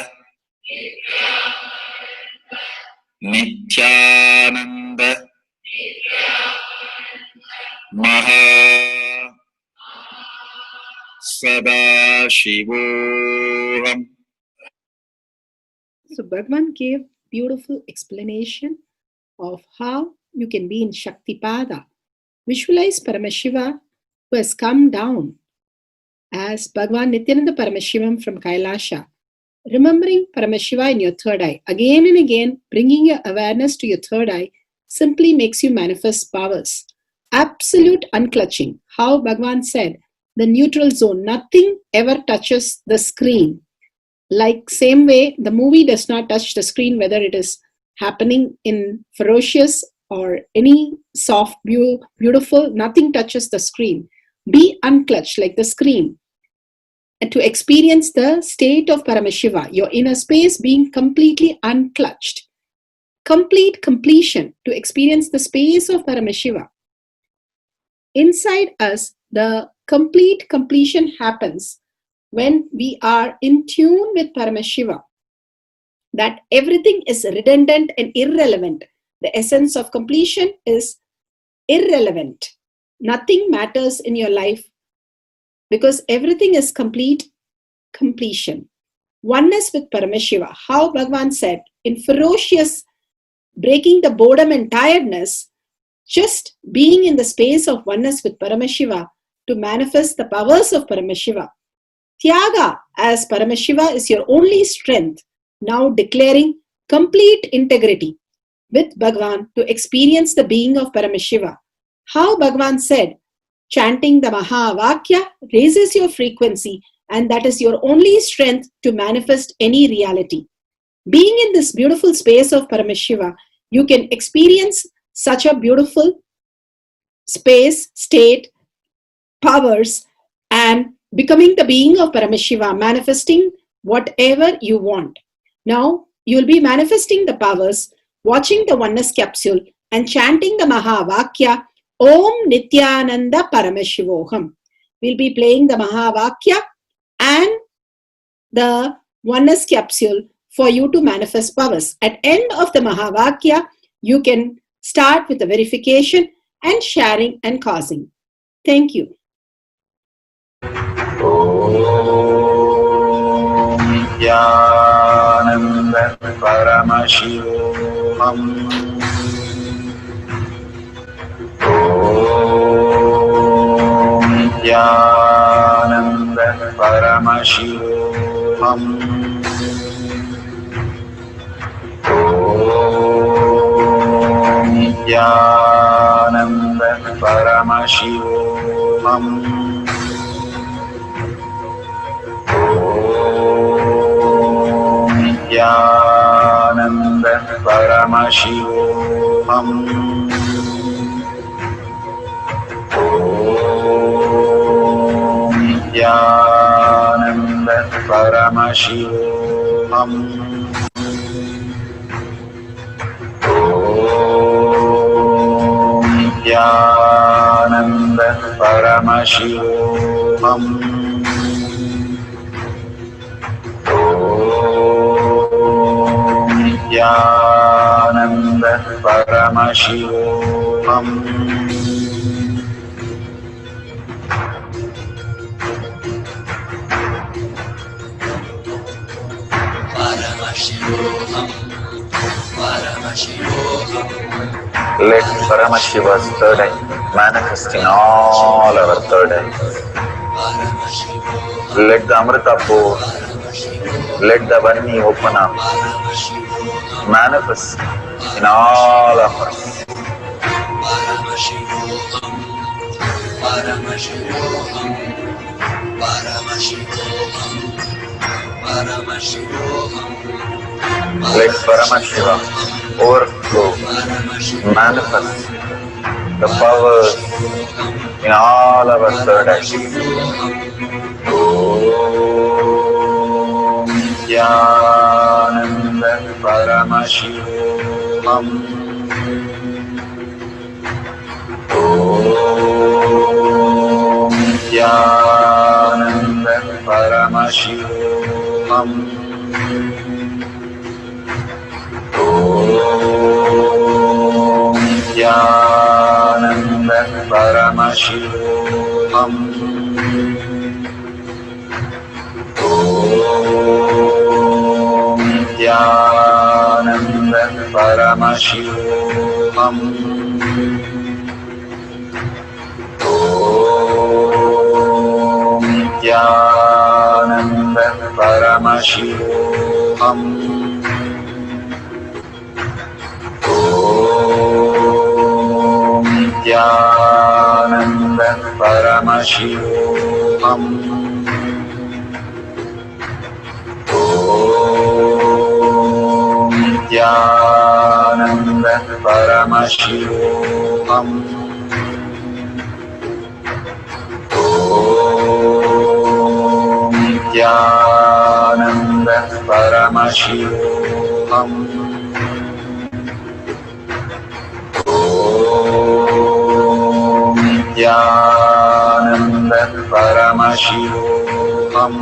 Nithyananda. Maha Sadashivoham. So Bhagavan gave beautiful explanation of how you can be in Shaktipada. Visualize Paramashiva who has come down as Bhagavan Nithyananda Paramashivam from Kailasha. Remembering Paramashiva in your third eye. Again and again, bringing your awareness to your third eye simply makes you manifest powers. Absolute unclutching. How Bhagavan said, the neutral zone. Nothing ever touches the screen. Like same way, the movie does not touch the screen, whether it is happening in ferocious or any soft, beautiful, nothing touches the screen. Be unclutched like the screen. And to experience the state of Paramashiva, your inner space being completely unclutched. Complete completion to experience the space of Paramashiva. Inside us, the complete completion happens when we are in tune with Paramashiva, that everything is redundant and irrelevant. The essence of completion is irrelevant. Nothing matters in your life because everything is complete completion. Oneness with Paramashiva. How Bhagavan said, in ferocious breaking the boredom and tiredness, just being in the space of oneness with Paramashiva to manifest the powers of Paramashiva. Tyaga as Paramashiva is your only strength, now declaring complete integrity with Bhagavan to experience the being of Paramashiva. How Bhagavan said, chanting the Mahavakya raises your frequency, and that is your only strength to manifest any reality. Being in this beautiful space of Paramashiva, you can experience such a beautiful space, state, powers, and becoming the being of Paramashiva, manifesting whatever you want. Now, you will be manifesting the powers, watching the oneness capsule, and chanting the Mahavakya, Om Nithyananda Paramashivoham. We'll be playing the Mahavakya and the oneness capsule for you to manifest powers. At end of the Mahavakya, you can start with the verification and sharing and causing. Thank you. Om Nithyananda Paramashivoham. Om Nithyananda Paramashivoham. Om Nithyananda Paramashivoham. Om Nithyananda Paramashivoham. Om Nithyananda Paramashivoham. Om Nithyananda Paramashivoham. Om Nithyananda Paramashivoham. Let Paramashiva's third eye manifest in all our third eyes. Let the Amrita pour, let the Vani open up, manifest in all of us. Let Paramashiva overflow, manifest the powers in all our third eyes. Om Nithyananda Paramashivoham. Om Nithyananda Paramashivoham. Om Nithyananda Paramashivoham. Paramashivam. Nithyananda Paramashivam. Nithyananda Paramashivam. Nithyananda Paramashivam. Nithyananda Paramashivam. Nithyananda Paramashivam. Nithyananda Paramashivam.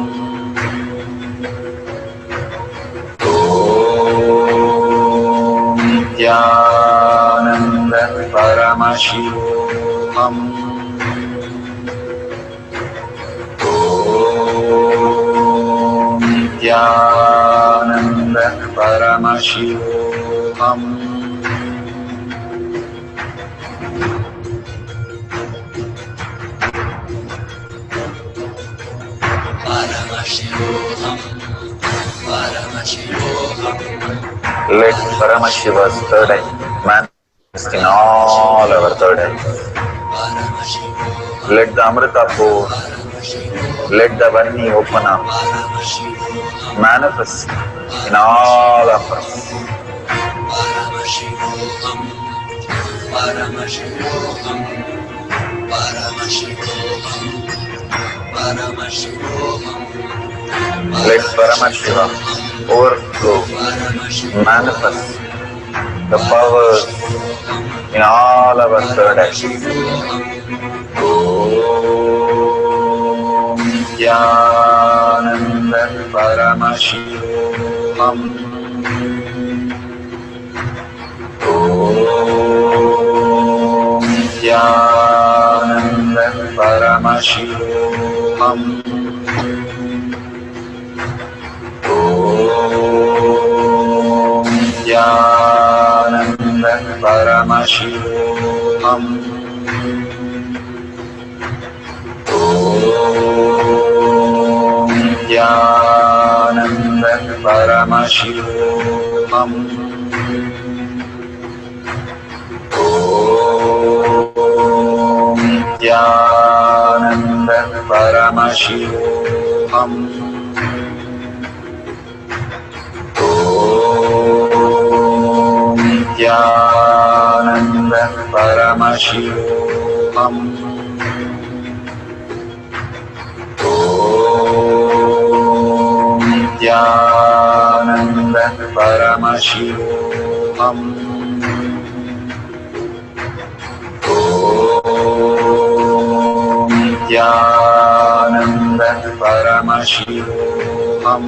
Nithyananda Paramashivam. Nithyananda Paramashivam. Let Paramashiva's third eye manifest in all our third eyes. Let the Amrita pour, let the Varni open up, manifest in all of us. Let Paramashiva overflow, manifest the powers in all our third eyes. Om Nithyananda Paramashivam. Om Nithyananda Paramashivam. Om Nithyananda Paramashivam. Om Nithyananda Paramashivam. Om Nithyananda Paramashivam. Om Nithyananda Paramashivam. Om Nithyananda Paramashivam. Om Nithyananda Paramashivam. Om Nithyananda Paramashivam. Om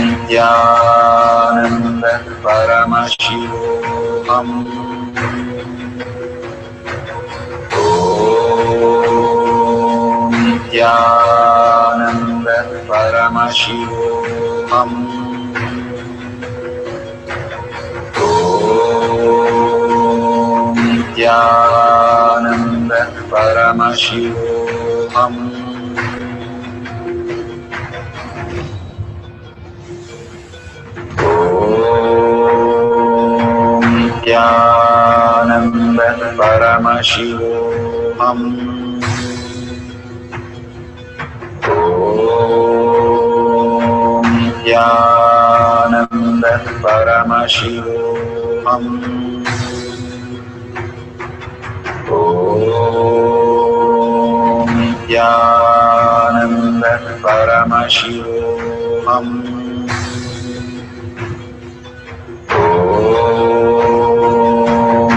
Nithyananda Paramashivam. Om Nithyananda Paramashivam. Om Nithyananda Paramashivam. Om Nithyananda Paramashivam. Om Nithyananda Paramashivam. Om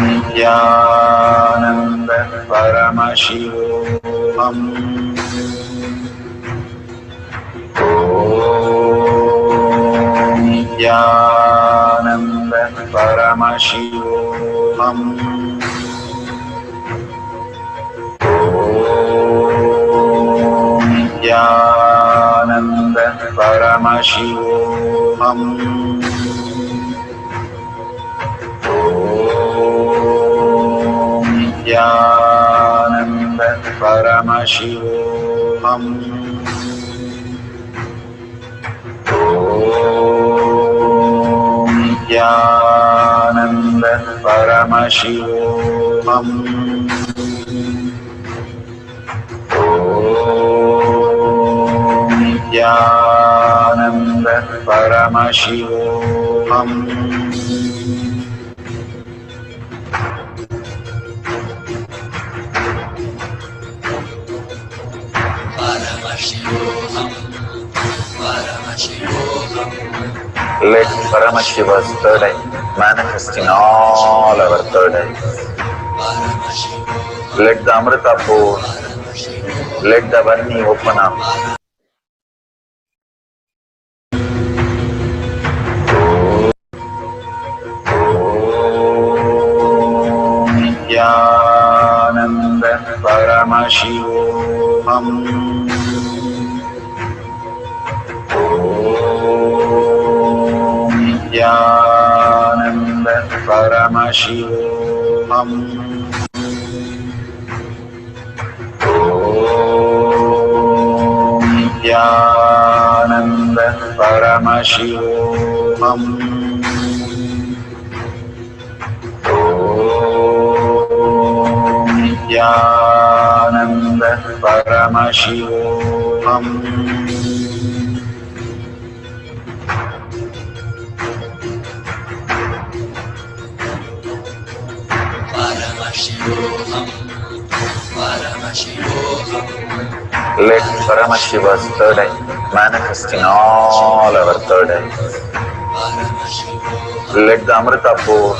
Nithyananda Paramashivam. Om Nithyananda Paramashivam. Paramashivoham. Nithyananda Paramashivoham. Nithyananda Paramashivoham. Nithyananda Paramashivoham. Nithyananda Paramashivoham. Let Paramashiva's third eye manifest in all our third eyes. Let the Amrita pour, let the Vani open up. Nithyananda Paramashivoham. Nithyananda Paramashivoham. Nithyananda Paramashivoham. Nithyananda Paramashivoham. Let Paramashiva's third eye manifest in all our third eyes. Let the Amrita pour,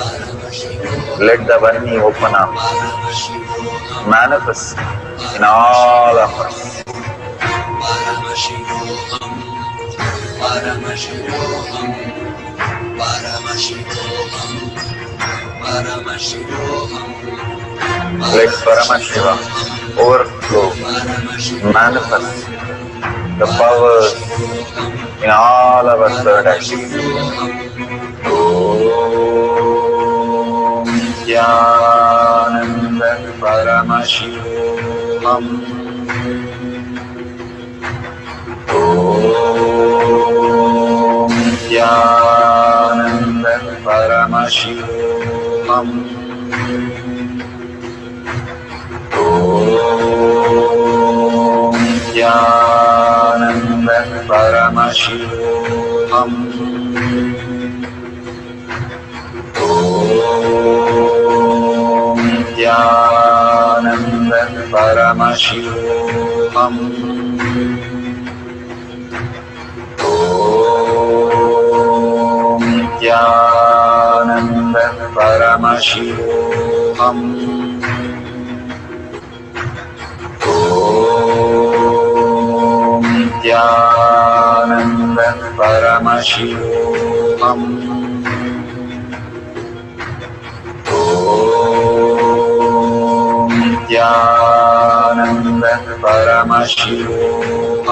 let the Vani open up, manifest in all of us. Let Paramashiva overflow, manifest the powers in all our third eyes. Om Nithyananda Paramashivoham. Om Nithyananda Paramashivoham. Om Nithyananda Paramashivoham. Om Nithyananda Paramashivoham. Om Nithyananda Paramashivoham. Om Nithyananda Paramashivoham. Om Nithyananda Paramashivoham.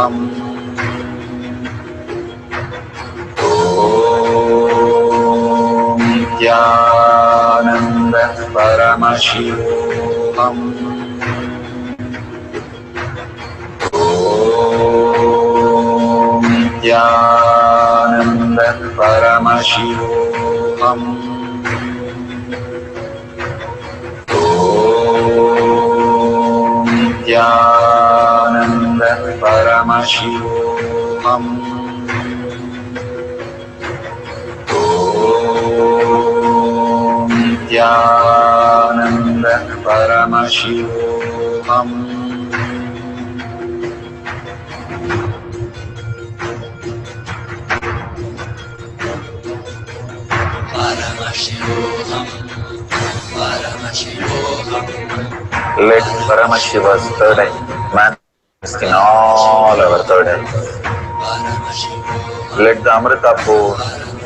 Om Nithyananda Paramashivoham. Om Nithyananda Paramashivoham. Om Nithyananda Paramashivoham. Om Nithyananda Paramashivoham. Let Paramashiva's third eye manifest in all our third eyes. Let the Amrita pour,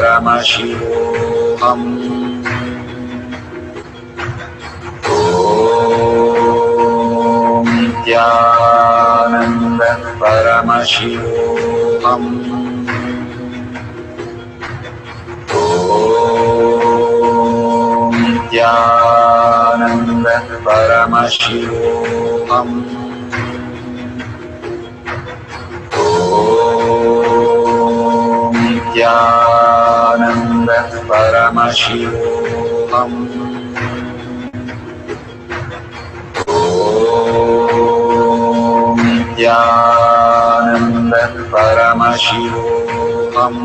Paramashivoham. Om Nithyananda Paramashivoham. Om Nithyananda Paramashivoham. Om Nithyananda Paramashivoham. Om Nithyananda Paramashivoham.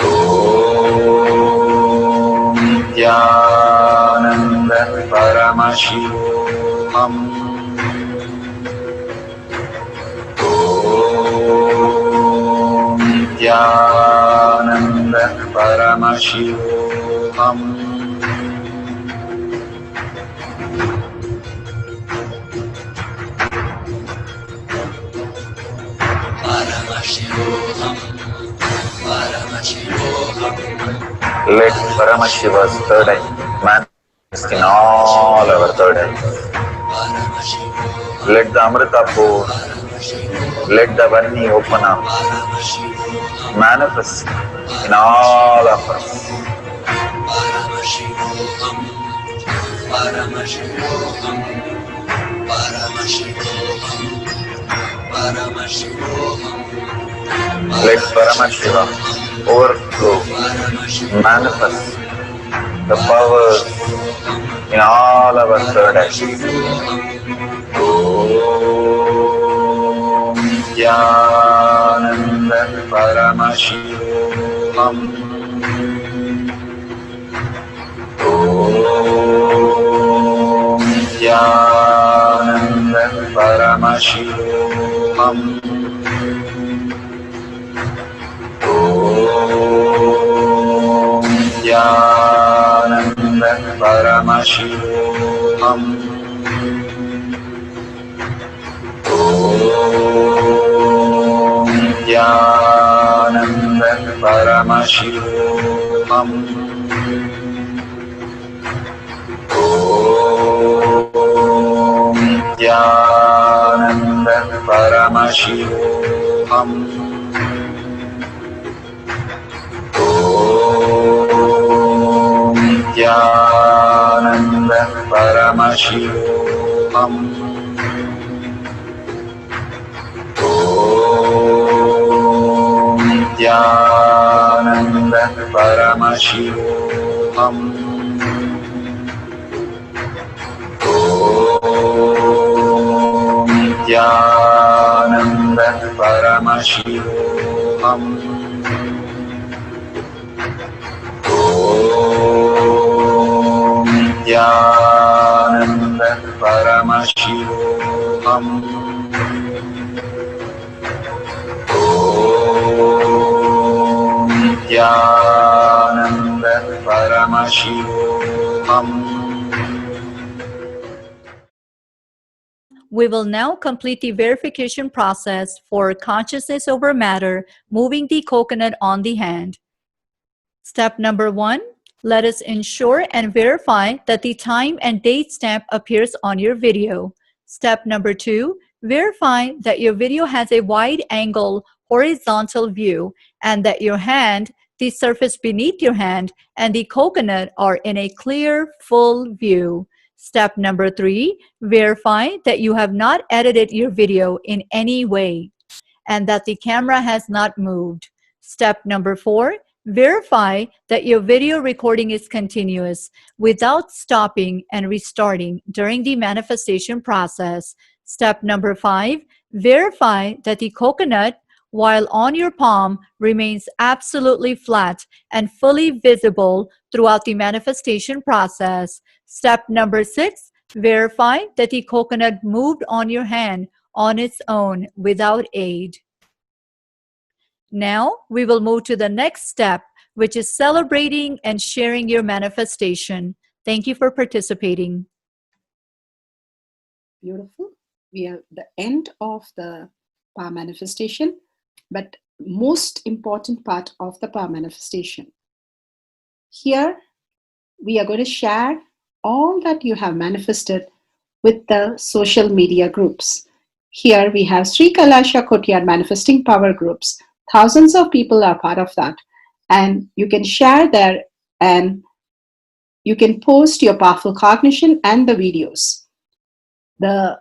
Om Nithyananda Paramashivoham. Om Nithyananda Paramashivoham. Let Paramashiva's third eye manifest in all our third eyes. Let the Amrita pour, let the Vani open up, manifest in all of us. Let Paramashiva overflow, manifest the powers in all our third eyes. Om Nithyananda Paramashivoham. Om Nithyananda Paramashivoham. Om Nithyananda Paramashivoham. Om Nithyananda Paramashivoham. Om Nithyananda Paramashivoham. Om Nithyananda Paramashivoham. Om Nithyananda Paramashivoham. Om Nithyananda Paramashivoham. Om Nithyananda Paramashivoham. Om Nithyananda Paramashivoham. We will now complete the verification process for consciousness over matter, moving the coconut on the hand. Step number 1, let us ensure and verify that the time and date stamp appears on your video. Step number 2, verify that your video has a wide angle horizontal view and that your hand, the surface beneath your hand, and the coconut are in a clear, full view. Step number 3, verify that you have not edited your video in any way and that the camera has not moved. Step number 4, verify that your video recording is continuous without stopping and restarting during the manifestation process. Step number 5, verify that the coconut, while on your palm, remains absolutely flat and fully visible throughout the manifestation process. Step number 6, verify that the coconut moved on your hand on its own without aid. Now we will move to the next step, which is celebrating and sharing your manifestation. Thank you for participating. Beautiful. We are at the end of the power manifestation, but most important part of the power manifestation. Here, we are going to share all that you have manifested with the social media groups. Here we have Sri Kailasha Kotiyar Manifesting Power Groups. Thousands of people are part of that. And you can share there and you can post your powerful cognition and the videos. The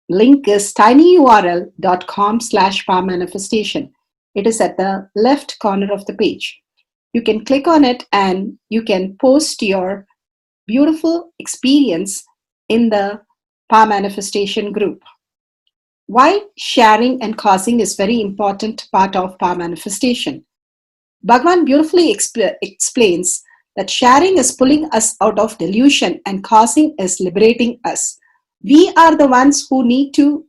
link is tinyurl.com/power manifestation. It is at the left corner of the page. You can click on it and you can post your beautiful experience in the power manifestation group. Why sharing and causing is very important part of power manifestation. Bhagavan beautifully explains that sharing is pulling us out of delusion and causing is liberating us. We are the ones who need to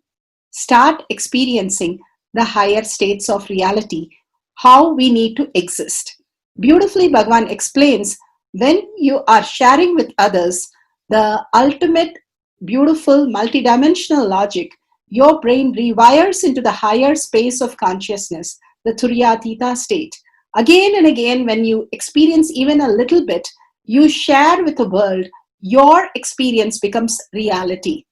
start experiencing the higher states of reality, how we need to exist. Beautifully, Bhagavan explains when you are sharing with others the ultimate beautiful multidimensional logic, your brain rewires into the higher space of consciousness, the Turyatita state. Again and again, when you experience even a little bit, you share with the world, your experience becomes reality.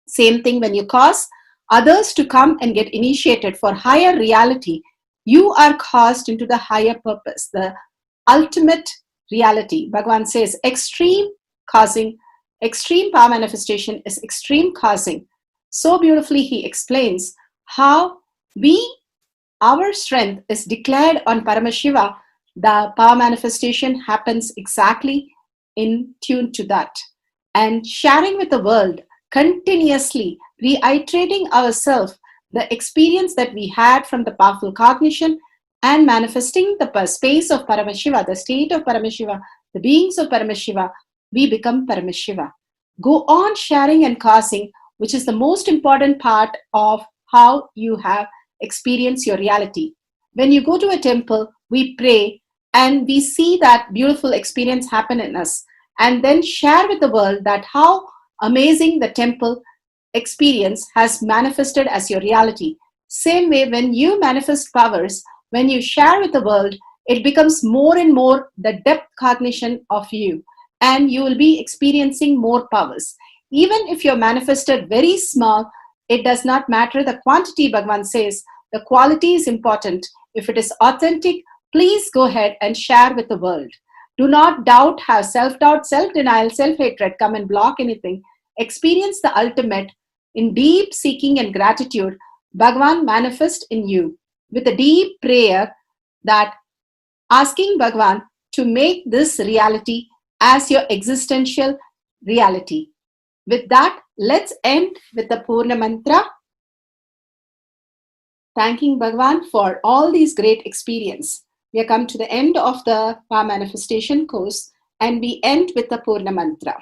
Same thing when you cause others to come and get initiated for higher reality, you are caused into the higher purpose, the ultimate reality. Bhagavan says extreme causing, extreme power manifestation is extreme causing. So beautifully he explains how our strength is declared on Paramashiva. The power manifestation happens exactly in tune to that. And sharing with the world, continuously reiterating ourselves the experience that we had from the powerful cognition and manifesting the space of Paramashiva, the state of Paramashiva, the beings of Paramashiva, we become Paramashiva. Go on sharing and causing, which is the most important part of how you have experienced your reality. When you go to a temple, we pray and we see that beautiful experience happen in us, and then share with the world that how amazing the temple experience has manifested as your reality. Same way, when you manifest powers, when you share with the world, it becomes more and more the depth cognition of you, and you will be experiencing more powers. Even if you're manifested very small, it does not matter the quantity. Bhagavan says the quality is important. If it is authentic, please go ahead and share with the world. Do not doubt, have self-doubt, self-denial, self-hatred come and block anything. Experience the ultimate in deep seeking and gratitude. Bhagavan manifest in you with a deep prayer, that asking Bhagavan to make this reality as your existential reality. With that, let's end with the Purna Mantra, thanking Bhagavan for all these great experience. We have come to the end of the power manifestation course, and we end with the Purna Mantra.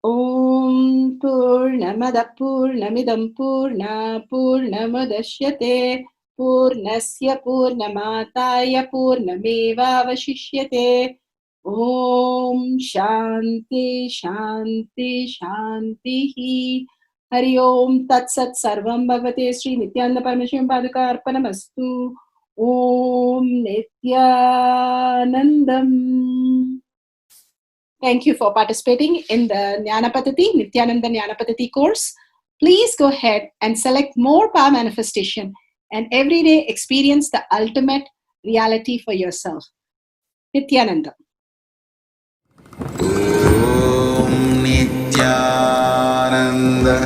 Om Purnamada Purnamidam Purna Purnamadashyate Purnasya Purnamataya Purnameva Vashishyate. Om Shanti Shanti Shanti. Hari Om Tat Sat Sarvam Bhagavate Sri Nithyananda Parameshivam Paduka Arpanamastu. Om Nithyanandam. Thank you for participating in the Jnana Paddhati, Nithyananda Jnana Paddhati course. Please go ahead and select more power manifestation and every day experience the ultimate reality for yourself. Nithyananda. Om Nithyananda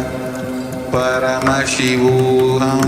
Paramashivoham